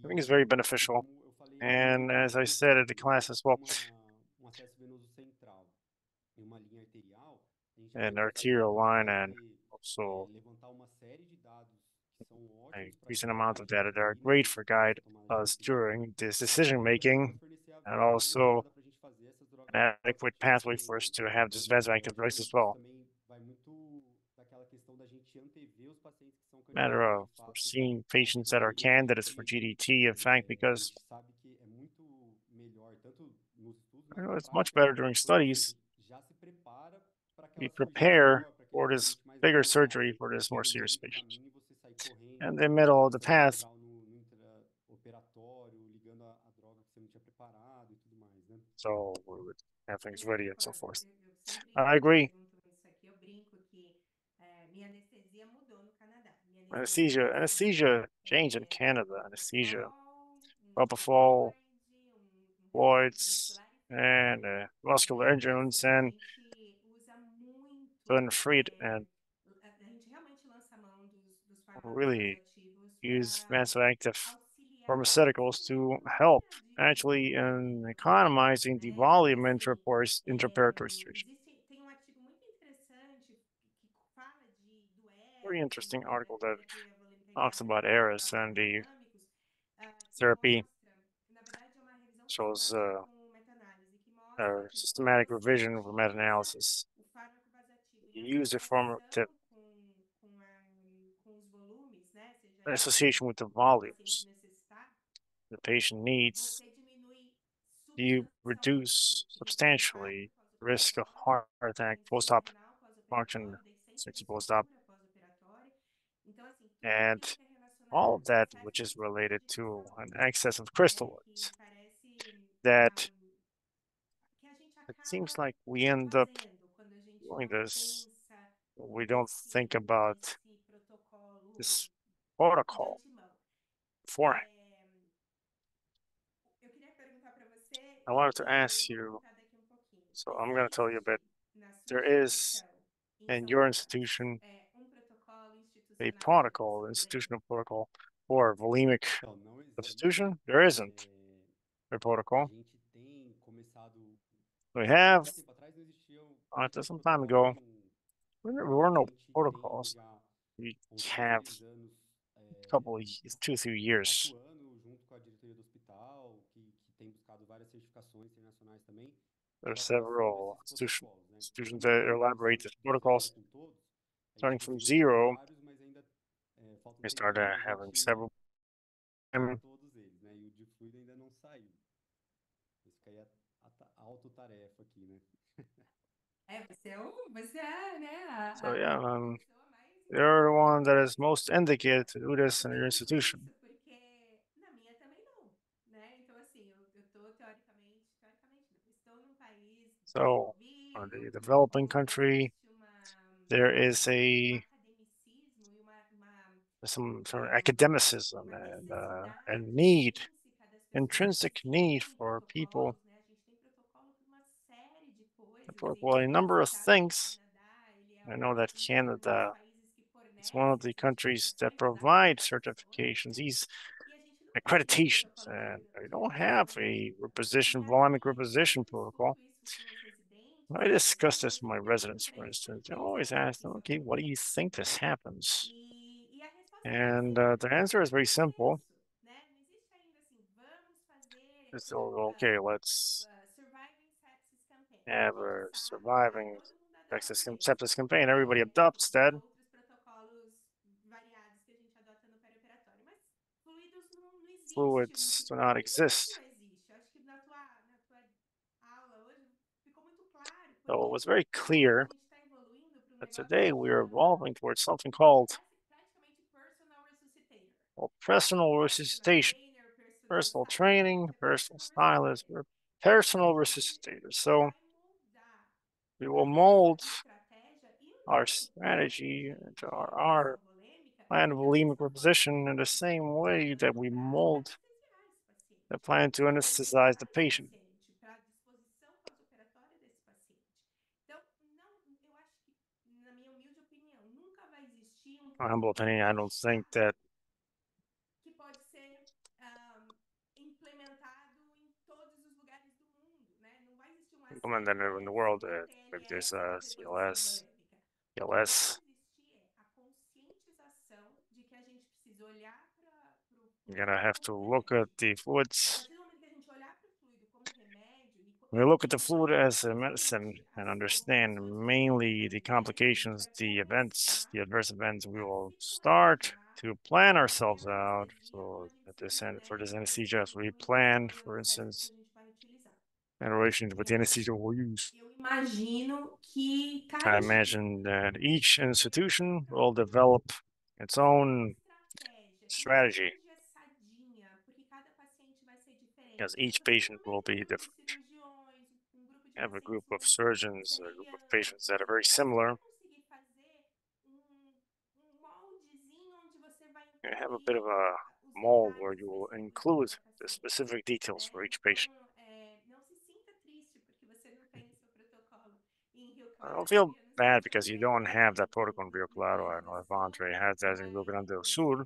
I think it's very E beneficial. como eu falei And anteriormente, as I quando said at the a class gente as tem well, um acesso venoso central em uma linha arterial, a gente já tem an a arterial possibilidade de line and fazer, also levantar uma série de dados que são an ótimos para increasing guiar amount a of data gente that are ali great for nessa guide tomada de us decisão, during this decision e também para making, fornecer a and viagem also adequada para a gente fazer essas drogas an adequate vasoativas pathway também, for us né? to have this vasoactive drugs as Geralmente isso well. também vai muito daquela questão da gente antever os pacientes que são Matter candidatos de of fato seeing a patients that are desenvolverem o candidates for GDT, né? GDT, in fact, A because gente sabe que é muito melhor, tanto nos estudos, you mas know, na it's much prática, better during quando você studies. já se prepara para We aquela cirurgia prepare maior, para aquele for this paciente mais bigger avançado, surgery for do this que more no serious meio do patient. caminho você sair correndo And the middle of the nessa path, central, no intraoperatório, ligando a droga que você não tinha preparado e tudo mais, né? so we would have things Eu ready and so concordo. forth. Eu sempre I agree. pergunto isso aqui, eu brinco que minha anestesia mudou no Canadá. Minha anestesia, assim, Anesthesia changed in Canada. Anesthesia, propofol, um propofol, corticoide, um relaxante voids, muscular e fluid. and muscular engines, A and gente usa muito, unfreed, and a gente realmente lança a mão dos fármacos really vasoativos use para vasoactive auxiliar pharmaceuticals to help actually desenvolver in fluido, economizing the né? E volume assim, intraoperator restriction. tem um artigo muito interessante que fala do Very ERAS, interesting article that terapia volêmica talks intraoperária about de ARIS and prótons the dinâmicos, que therapy, mostra, na verdade é uma revisão shows sistemática com meta-análise, que mostra a que quando systematic você revision of utiliza meta-analysis. o fármaco vasativo em You use the associação formative com os volumes, né, seja ele association with the o que o paciente volumes necessitar, the patient needs, você diminui you substancialmente reduce o risco de substantially infarto the risk of pós-operatório, heart attack, post-op insuficiente renal function, pós-operatório, daí sempre safety de post-op, sutura pós-operatória. Então, assim, tudo and aquilo que é all relacionado of ao that excesso which de is related to solidificação, an excess of né, crystalloids que parece that que a gente it seems acaba like we end up fazendo quando a gente doing não this. pensa We don't think about nesse protocolo this de protocol antemão. beforehand. Eu queria perguntar para você I wanted to e eu ask vou you, voltar daqui um pouquinho. so I'm going to tell you a bit. Existe na sua There is instituição em in São your Carlos institution protocolo a institucional de protocol, redução institutional volêmica? protocol for volemic Então, não existe. substitution? There isn't a A protocol. gente tem começado. We Há have, muito tempo atrás não existia um some time protocolo ago, com. there E a were no gente tem protocols. já We uns dois, have três anos a couple of 2, 3 years. atuando junto com a diretoria do hospital, que tem buscado várias certificações internacionais também, There are elaboração several desses protocolos, né? institutions Como that ainda não elaborate estamos these funcionando protocols. com todos, a gente Starting from conseguiu fazer zero, vários, mas ainda falta um we tempinho started para a having gente several. todos eles, né? E o de fluido ainda não saiu. Mas fica aí a autotarefa aqui, né? Você é, né, So yeah, a pessoa mais you're the importante one that is nisso. most indicated to do E eu this in your pergunto institution. isso porque na minha também não, né? Então, assim, eu tô teoricamente não, estou num país So, desenvolvido, the developing onde country, existe there um is a academicismo e uma some sort of academicism and need, intrinsic need for people for, well, a number of things. I know that Canada is one of the countries that provide certifications, these accreditations, and I don't have a volumic reposition protocol. I discussed this with my residents, for instance. I always ask them, okay, what do you think this happens? And the answer is very simple. So, okay, let's have a surviving sepsis campaign. Everybody adopts that. Outros protocolos variados que a gente adota no perioperatório, mas fluidos não existe Fluids do not exist. existe. Acho que na tua aula hoje ficou muito claro, So porque it was very clear a gente está evoluindo para that negócio today we are evolving towards something called praticamente personal resuscitator. personal resuscitation, personal training, personal stylist, personal resuscitators. So we will mold our strategy to our plan of bulimic reposition in the same way that we mold the plan to anesthetize the patient. Para a disposição pós-operatória desse paciente. Então, não, eu acho que, na minha humilde opinião, nunca vai existir My humble opinion, I don't think that que pode ser implementado em todos os lugares do mundo, né? Não vai existir implemented in the world, maybe there's CLS, PLS. A conscientização de que a gente precisa olhar para o You're gonna have to look at the fluids. A partir do momento que a gente olhar para o fluido como remédio, We look at the fluid as a medicine and understand mainly the complications, the events, the adverse events. We will start to plan ourselves out. So for this anesthesia, as we planned, for instance, in relation with the anesthesia we'll use. I imagine that each institution will develop its own strategy because each patient will be different. You have a group of surgeons, a group of patients that are very similar. You have a bit of a mold where you will include the specific details for each patient. I don't feel bad because you don't have that protocol in Rio Claro. I don't know if Andre has that in Rio Grande do Sul.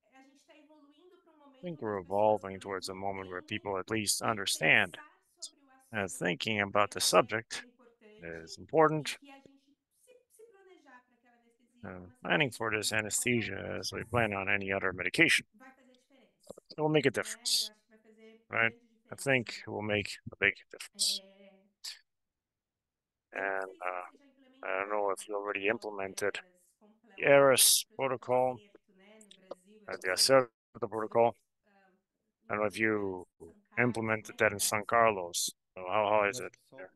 I think we're evolving towards a moment where people at least understand and thinking about the subject is important. Planning for this anesthesia as we plan on any other medication. It will make a difference, right? I think it will make a big difference. And I don't know if you already implemented the ARIS protocol, the Acerta protocol. I don't know if you implemented that in San Carlos. So how is it? I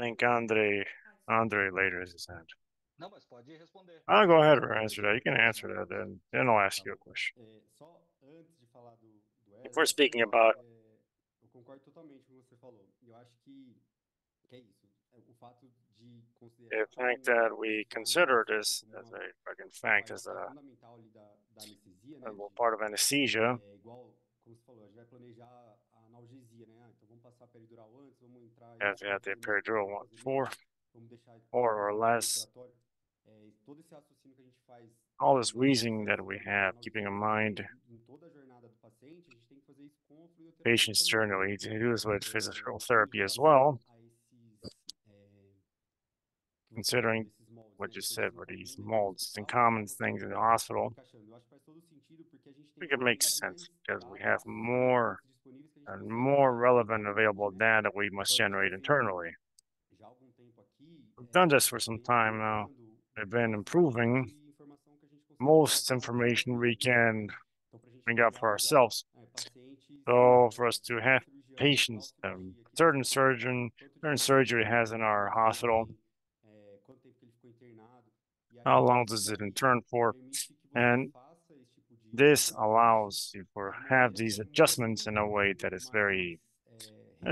think Andre later is his hand. Não, mas pode responder. I'll go ahead and answer that. You can answer that, then I'll ask you a question. Só antes de falar do If we're speaking about, eu concordo totalmente com o que você falou. Eu acho que é isso. O fato de considerar the fact that we consider this as a fucking fact as a fundamental ali da anestesia, né? part of anesthesia. Igual, como você falou, a gente vai planejar a analgesia, né? Então vamos passar a peridural antes, vamos entrar As we have the peridural one, vamos deixar or less. Todo esse raciocínio que a gente faz, all this reasoning that we have, keeping in mind em toda a jornada do paciente, a gente tem que fazer isso com a fluidoterapia. patient's journey. We do this with physical therapy as well, considering what you said were these molds and common things in the hospital. I think it makes sense because we have more and more relevant available data we must generate internally. We've done this for some time now. We've been improving most information we can bring up for ourselves. So for us to have patients, certain surgery has in our hospital, how long does it intern for? And this allows you to have these adjustments in a way that is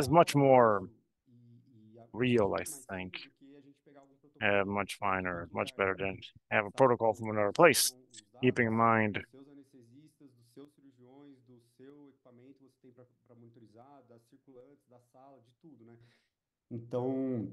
much more real, I think. have much finer, much better than have a protocol from another place. Keeping in mind dos seus anestesistas, dos seus cirurgiões, do seu equipamento que você tem para monitorizar, das circulantes, da sala, de tudo, né? Então,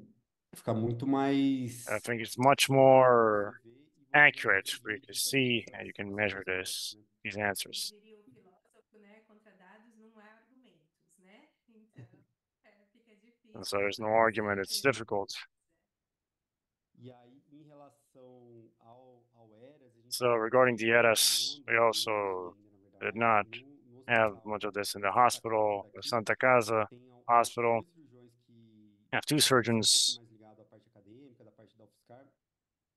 fica muito I mais think it's much rápido de more você ver e você accurate garantir for you to que as see informações and you can são measure corretas, né? these Como answers. diria o filósofo, né? Contra dados não há argumentos, né? Então, fica And difícil so there's no você argument, it's prever. difficult. E aí, em relação ao ERAS, a gente So não regarding tem the ERAS, we nenhum daqui also ainda, na did verdade. not No have hospital much of this in the Santa Casa hospital. The daqui, Santa Casa tem hospital dois cirurgiões que have two são um pouquinho surgeons. mais ligados à parte acadêmica, da parte da UFSCar.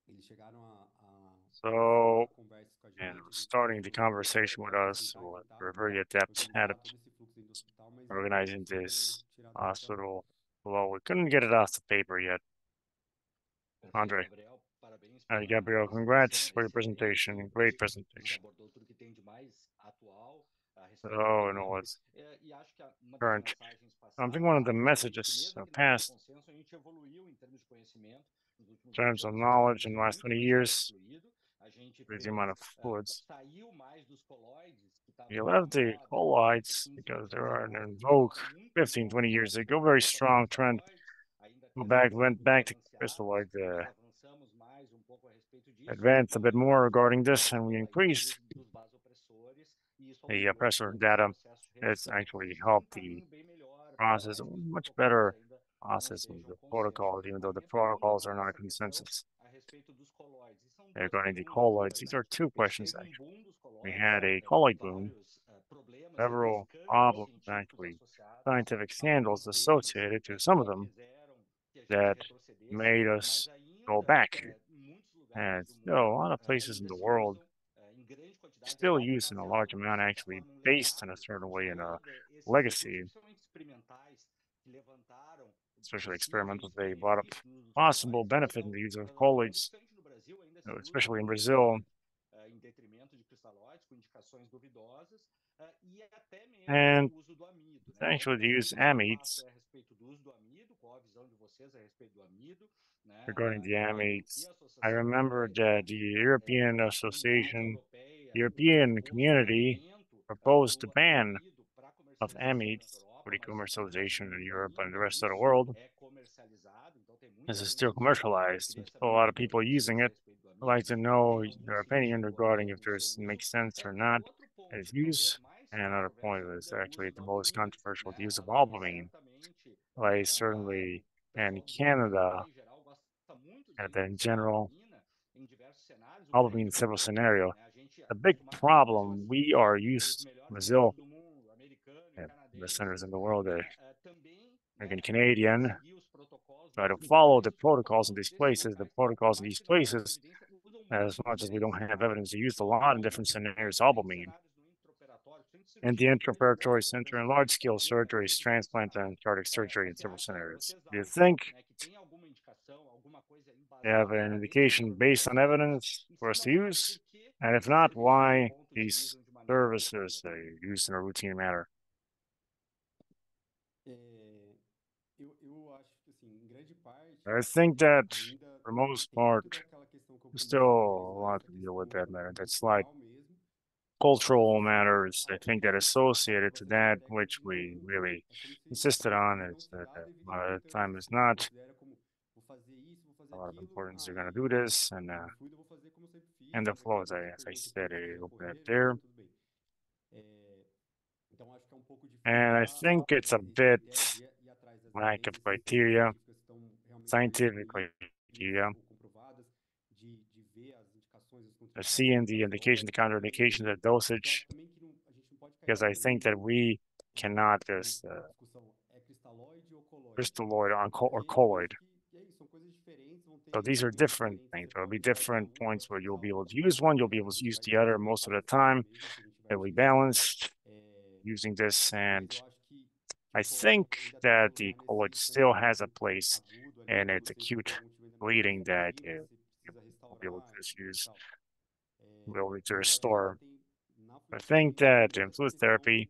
Eles chegaram a So, iniciar conversas com a and gente starting the falou que conversation with para us, tentar we're evitar very adept at organizar it, todo esse fluxo dentro do hospital, mas ainda não organizing conseguiram this tirar do papel. hospital. Well, we couldn't get it off the paper yet. Perfeito, Andre. Gabriel. Parabéns All right, pela Gabriel, apresentação, congrats for your excelente. presentation. Great A gente presentation. abordou tudo que tem de mais atual a respeito do Oh, no, Covid. it's E acho que uma das current. mensagens I think passadas one of the foi que messages mesmo que não haja passed consenso, a gente evoluiu em termos de conhecimento nos últimos in 20 terms of anos, principalmente knowledge in com the last muito 20 mais leite years fluido. A gente with the amount of fluids. saiu mais dos colóides que estavam You na left the moda colloids 15, because 20 they anos were atrás. in A gente vogue está muito 15, longe 20 dessa years ago. Very volta para strong os trend. colóides. Ainda Go temos back, estudos went back to balanceados, crystalloid, mas avançamos mais um pouco a respeito disso. advanced a E bit more regarding this, and we aumentou aí o increased uso dos vasopressores e isso the auxiliou pressure todo esse data. processo de It's redução. actually É um helped the caminho bem melhor para process, nós a que os much protocolos better ainda não process of sejam the consenso. protocols, even though the Alguém também protocols are levantou not a essa questão consensus. a respeito dos colóides. E são duas Regarding the perguntas, na colloids, these are verdade. two A gente questions teve actually. boom dos We colóides, had a colloid boom, vários problemas aí, several escândalos problems científicos actually, associados scientific a scandals alguns deles, associated to some of que them fizeram que a gente that retrocedesse, made mas us go ainda back. em muitos lugares And do still, a mundo lot of places in ainda the se world usam em grande quantidade, still até use in a large demasiado, amount de certa actually forma, um based in a legado, certain way in a usando esses estudos, legacy, principalmente experimentais, que levantaram especially experimentals. possíveis They brought up benefícios do uso dos possible colóides, benefit in the use of colloids, principalmente no Brasil, ainda se usa especially in muito Brazil. colóide, em detrimento de cristalóides, com indicações duvidosas, e até mesmo And o uso do amido. Né? Então, actually, eu they gostaria use que o seu amides. passo é a respeito do uso do amido, qual a visão de vocês a respeito do amido, Regarding né? the E amides, a I Associação remember Europeia, that the European a comunidade Association, europeia European propôs o community banimento proposed to do ban amido para of comercialização na amides for Europa, the mas no commercialization in mundo Europe and the ainda rest of the isso world. é comercializado, então tem This muita is gente still usando. commercialized. Queria Still a saber um lot of pouquinho de people using vocês a it. respeito do I'd amido, like to se know tem algum your opinion sentido regarding ainda if o seu there's uso. makes sense or E o not outro as ponto, talvez use. mais And another point controverso is ainda, é o actually uso the do most albumin, controversial, the né? use of albumin. Certamente Like certainly o in pessoal da Canada, Europa em geral gosta muito and de then in utilizar a general, albumina em diversos cenários. O albumin grande in several problema, scenarios. né? A gente é The big acostumado aqui no Brasil a problem we seguir are os used in melhores Brazil, centros do mundo, americano e and the canadense, centers in the world that também, American né, Canadian seguir os protocolos try nos to outros follow the locais. Os protocols in protocolos these desses places. The locais, protocols por in mais these que não tenham places, evidência, usam as muito much as we don't diferentes have cenários. evidence, they used a Usam lot in different muito scenarios, diferentes albumin. cenários no intraoperatório, principalmente In the cirurgias de grande porte, intraoperatory como center and intervenções large-scale surgeries, cardíacas e vários transplant cenários. and cardiac surgery in Você several acha, scenarios. vocês Do you acham, think né, que tem alguma indicação, alguma coisa they have embasada an evidência indication para nós based on brasileiros? evidence E for se us to não há, use? por que And if esses not, serviços de why ponta these utilizam de maneira services corriqueira? are used in a routine manner? Eu acho que, assim, em grande parte, I think that ainda for most tem part, muito daquela questão que eu there's comecei a still a utilizar, lot essa to deal with questão that matter. That's like cultural mesmo, mas cultural existem matters, I think, that alguns, associated to processos that which técnicos we não, really é como se insisted on eles não is se that dá a a devida lot of the importância, time is assim, né? not Considera como, vou fazer isso, vou fazer a lot of aquilo, importance. You're going to do this, e o fluido eu vou fazer como eu sempre fiz, and the mas aqui flow, depois eu as I pergunto said se a quiser little bit correr, there. beleza, tudo bem. É, então, acho que é um pouco de And I faltar think it's a esse bit critério de ir atrás das lack of evidências criteria, científicas que estão realmente bem scientific definidas criteria. ou comprovadas, de ver as indicações, as I see in contraindicações, the as indication, doses, the os momentos, counterindication, the porque eu acho dosage, também que a gente não pode cair because I think that we cannot just na discussão é cristalóide ou colóide, crystalloid or porque eu colloid. penso que é isso, são coisas diferentes, vão So ter these are momentos different diferentes que things. você There'll be pode usar different um, points pode where you'll usar be able to outro, use one, you'll be né? able A to gente use vai the other seguir most of a the receita time. mesmo que a gente vai It'll be utilizar, balanced é, using this. mas And eu acho que I o colóide think ainda tem that seu the lugar colloid nesse still ponto has a muito place agudo ali, in quando its você tem acute algum tipo de bleeding that angina, você you precisa will be able to restaurar just e use, tal. will be able to Mas eu acho que ainda restore. tem, na I fluidoterapia, think ainda tem that muito in essa fluid questão therapy,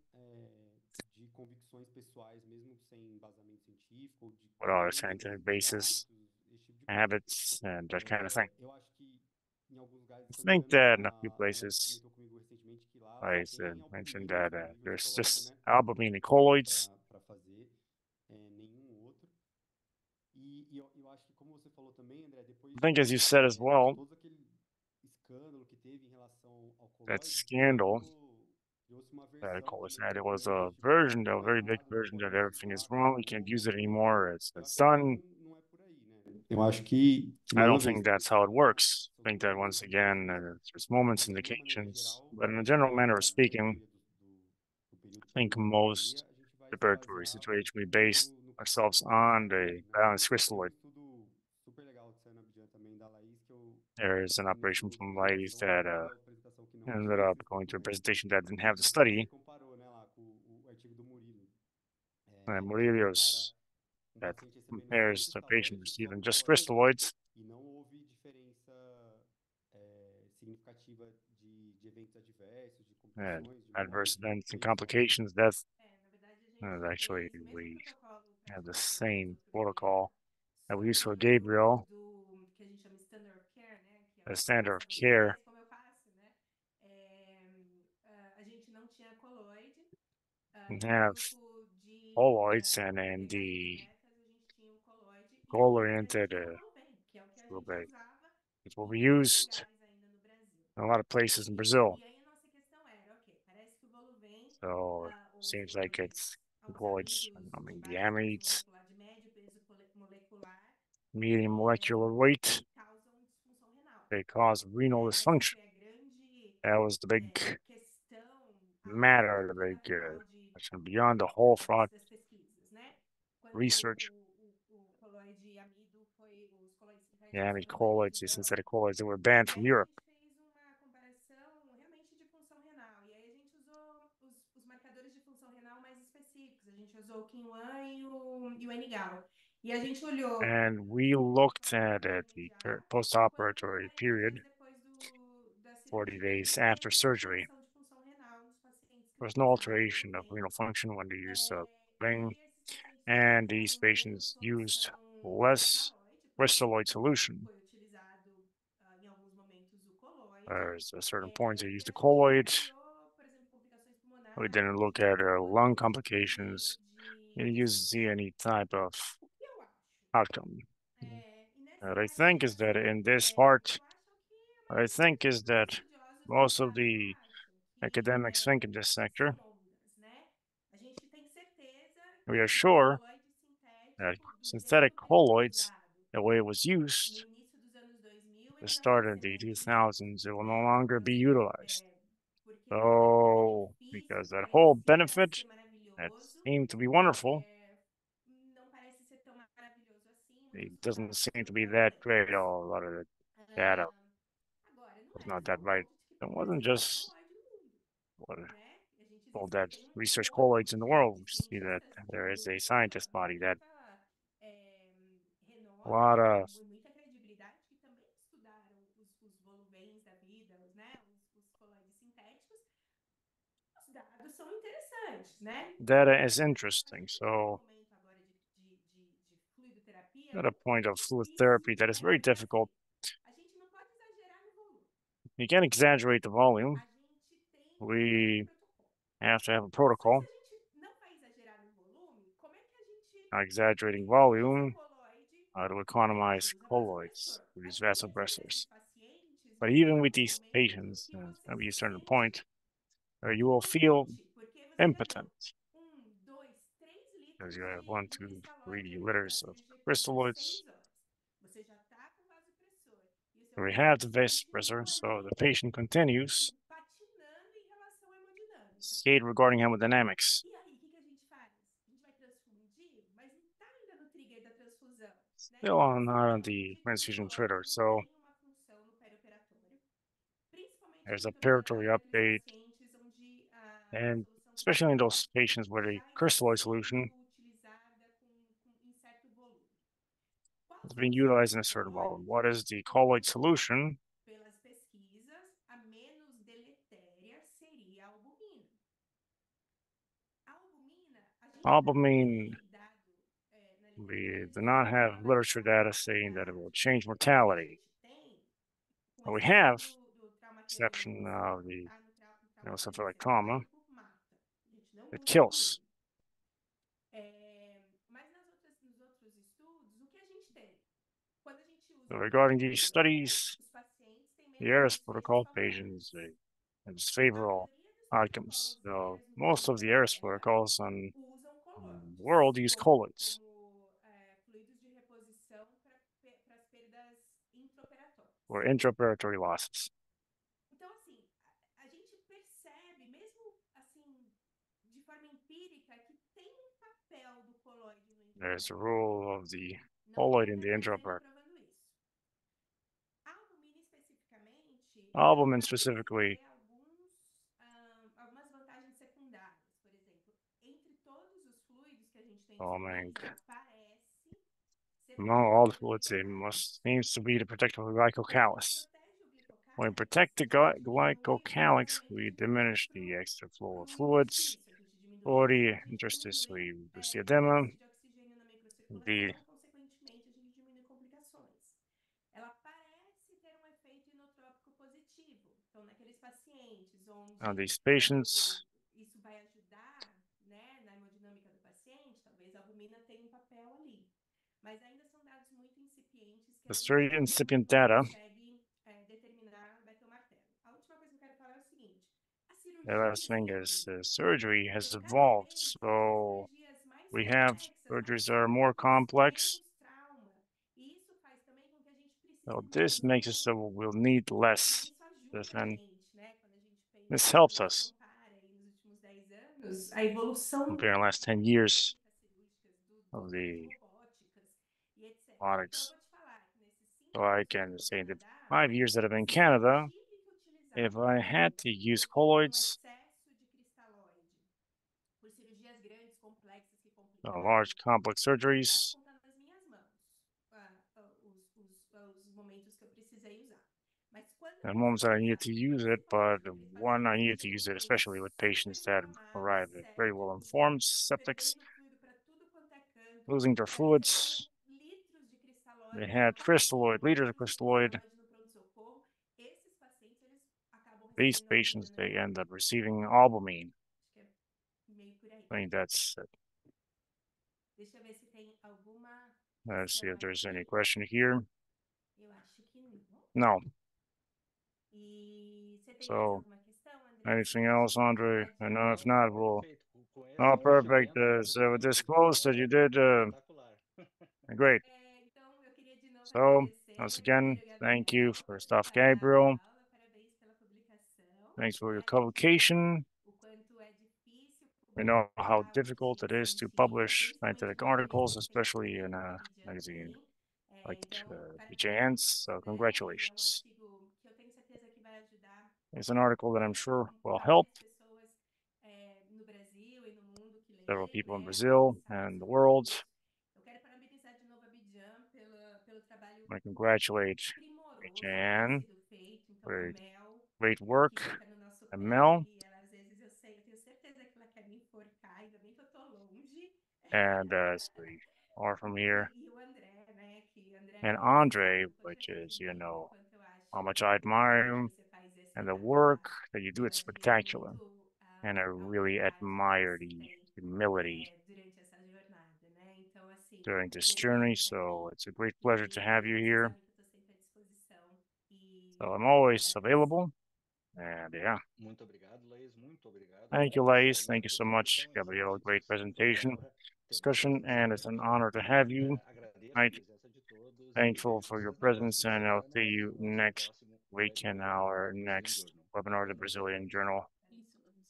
de convicções pessoais, mesmo sem embasamento científico, ou de without a crenças, scientific de basis, hábitos, esse tipo habits and that kind of thing. Eu acho que em alguns lugares, I se eu não me think engano, that in a few a Laís places, comentou comigo recentemente que lá só I tem mentioned albumin that disponível de there's colloide, just né? albumin and colloids. Para fazer, nenhum outro. E eu acho que, como você falou também, André, depois I think, as you said as de well, todo aquele escândalo que teve em relação ao that colloide, scandal criou-se uma that I versão call no it that it mercado, was né, a de tipo, version, a tá very big errado, não version that podemos everything is usar, wrong, we ou can't não use it vamos anymore, usar. Eu it's acredito que done. não é por aí, né? Eu acho que I mais uma don't vez, think that's how it works. são I think that once complementos again, humanos, there's moments, mas de uma maneira indications, geral, but in a general manner of na speaking, maioria do período I think de perioperaria, most a gente vai se preparatory basear situation we muito base no ourselves on the cristaloide, né? balanced Tem um crystalloid. estudo super legal que saiu na Abdian também da Laís, que eu There is an fui operation nessa from Laís apresentação, that naquela apresentação que não ended tinha up esse going estudo, to a né? presentation that didn't have the E você study, comparou, né, lá com o artigo do Murilo, que ele compara Murillo's, um that paciente recebendo só compares the patient cristalóide e só receiving just colóide, crystalloids, e não houve diferença significativa de eventos adversos, de and complicações, de adverse morte, events and nem de óbito. complications, death. Na verdade, a And gente actually, fez o mesmo we protocolo have the praticamente que a gente same usou para o Gabriel, protocol that we só use que for em vez Gabriel, que a gente chama standard of care, né, que é the o standard faça of você, care, como eu faço, né, a gente não tinha coloide. and No have grupo colloids, and de in pH the betas, a gente tinha o coloide e a goal-oriented gente falou bem, que é o que a will gente be, usava it will em be muitos used lugares ainda no Brasil. in a lot of places in Brazil. E aí a nossa questão era, ok, parece que o voluvem, So it ou seems like it's os colloids, amidos I de mean, the baixo peso amides, molecular, de médio peso molecular, medium molecular weight, causam disfunção renal. they cause renal Essa dysfunction. foi a grande That was the big questão, matter, the big question beyond the whole fraud das pesquisas, né? Quando research. o coloide amido foi, os coloides The sintéticos amide foram banidos colloids, da the Europa. synthetic colloids, they were banned E from aí a Europe. gente fez uma comparação realmente de função renal. E aí a gente usou os marcadores de função renal mais específicos. A gente usou o KIN-1 e o NGAL. E a gente olhou And we looked at tanto the imediato quanto post-operatory 40 dias period, depois da 40 cirurgia. days E after nenhuma surgery. alteração de função renal nos pacientes que There was no utilizaram alteration of voluvem. renal function when they used E ring, aí esses pacientes and utilizaram these menos patients used solução less cristalóide, porque crystalloid solution. foi utilizado em alguns momentos o colóide. There's certain points they E used a the gente não colloid. avaliou, por exemplo, complicações We pulmonares, didn't look at lung quanto complications. We didn't use desfecho. any type of O que eu acho? outcome. E nessa What I parte think eu is that acho, in this o que part, eu acho é o que a what I maioria think is dos that estudiosos do most of mercado the acham, que academics think in this sector, são ondas, né? A gente tem certeza we are que o sure colóide that sintético, do synthetic jeito que ele foi colloids, usado the way it was no used início dos anos 2000, to ele já vai start in ser the menos 2000s, usado, it will no né? longer be utilized. Porque todo aquele So, benefício because that whole parecia benefit ser that maravilhoso, seemed to be wonderful, não parece ser tão maravilhoso assim. it Muitos doesn't resultados seem foram to be that great. fraudulentos. A lot of the data Agora, não was é not só that o right. ponto de que It não wasn't existe just colóide no mundo, what né? A gente all existe, that tem research corpo colloids in the world. de We see that cientistas there no is a exterior, scientist de body that a renome, lot of muita credibilidade, que também estudaram os voluvens da vida, os colóides sintéticos. Os dados são interessantes, né? data is Agora, a interesting. gente está num So, momento agora de fluidoterapia at a muito point of fluid therapy difícil, that is né? very Porque assim, difficult. a gente não pode exagerar no volume. You can't exaggerate the volume. A gente tem que ter um We protocolo. have to have a Só que protocol. se a gente não vai exagerar no volume, como é que a gente Not exaggerating economiza volume colóide? to A gente economize usa colloids. vasopressor. We use Às vezes, vasopressors. esses pacientes But vão even chegar with num these momento patients, que você maybe a se certain sente point where you will feel impotente, porque você já deu impotent 1, 2, 3 litros because you have one, de two, cristalóide 3 liters na of cirurgia que vai durar crystalloids. 6 horas. Você já está com vasopressor e o seu We have the paciente vasopressor, continua so ali the patient continues patinando em relação à hemodinâmica. skate regarding hemodynamics. E aí, o que a gente faz? A gente vai transfundir, mas não está ainda no trigger da transfusão. Né? Still on, Você not vê on hoje the que o transfusion colóide Twitter, ele so tem uma função no perioperatório, principalmente there's a muito territory naqueles update, pacientes onde a and solução especially in cristalina those patients where the já está crystalloid sendo solution utilizada em certo volume. Qual is being solução utilized in a certain volume. What is the colloid solution? pelas pesquisas, a menos deletéria seria a albumina. A albumina, a gente ainda não Albumin tem dado na We do not have literature data saying that it will change mortality. But we have exception of the something like trauma. It kills. So regarding these studies, the ARES protocol patients has favorable outcomes. So most of the ARES protocols on the world use colloids. Or intraoperatory losses. Então, assim, a gente percebe, mesmo assim, de forma empírica, que tem papel do coloide no There's a intraoperatório. role of the colloid in the intraoperator. Albumin specifically. Algumas vantagens secundárias, por exemplo, entre todos os fluidos que a gente tem Among parece ser all the fluids, it seems to be to protect the glycocalyx. When we protect the glycocalyx, we diminish the extra flow of fluids. For the interstices, we reduce the edema. The consequentemente, a gente diminui complicações. Ela parece ter efeito inotrópico positivo. Então, naqueles pacientes onde on these patients, isso vai ajudar, né, na hemodinâmica do paciente, talvez a albumina tenha papel ali. Mas ainda são dados muito incipientes que it's very incipient data. Consegue determinar bater o martelo. A última coisa que eu quero falar é o seguinte: the last thing is surgery has evolved, so we have surgeries that are more complex. So this makes it so we'll need less. And this helps us comparing the last 10 years of the products. So I can say the 5 years that I've been in Canada, if I had to use colloids, large complex surgeries, the moments that I needed to use it, but one I needed to use it especially with patients that arrive at very well informed septics, losing their fluids. They had crystalloid, liters of crystalloid. These patients, they end up receiving albumin. I think that's it. Let's see if there's any question here. No. So, anything else, Andre? And if not, we'll. Oh, perfect. So with this close that you did, great. So, once again, thank you for stuff, Gabriel. Thanks for your publication. We know how difficult it is to publish scientific articles, especially in a magazine like BJAN. So congratulations. It's an article that I'm sure will help several people in Brazil and the world. I congratulate BJAN for great work, and Mel. And we are from here. And Andre, which is, you know, how much I admire him and the work that you do. It's spectacular. And I really admire the humility during this journey. So it's a great pleasure to have you here. So I'm always available. And yeah. Thank you, Laís. Thank you so much, Gabriel. Great presentation, discussion, and it's an honor to have you. Right. Thankful for your presence, and I'll see you next week in our next webinar, the Brazilian Journal.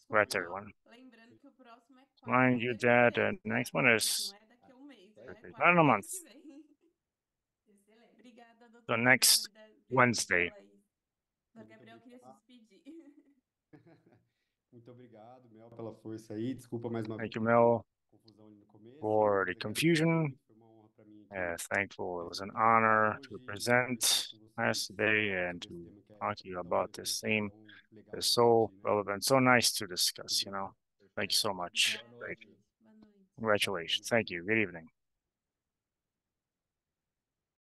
Congrats, everyone. Mind you that the next one is not in a month. So next Wednesday. Gabriel queria se despedir. Muito obrigado, Mel, pela força aí. Desculpa mais uma vez. Thank you, Mel, for the confusion. Thankful it was an honor to present yesterday and to talk to you about this theme. It's so relevant, so nice to discuss, you know. Thank you so much. Great. Congratulations. Thank you. Good evening.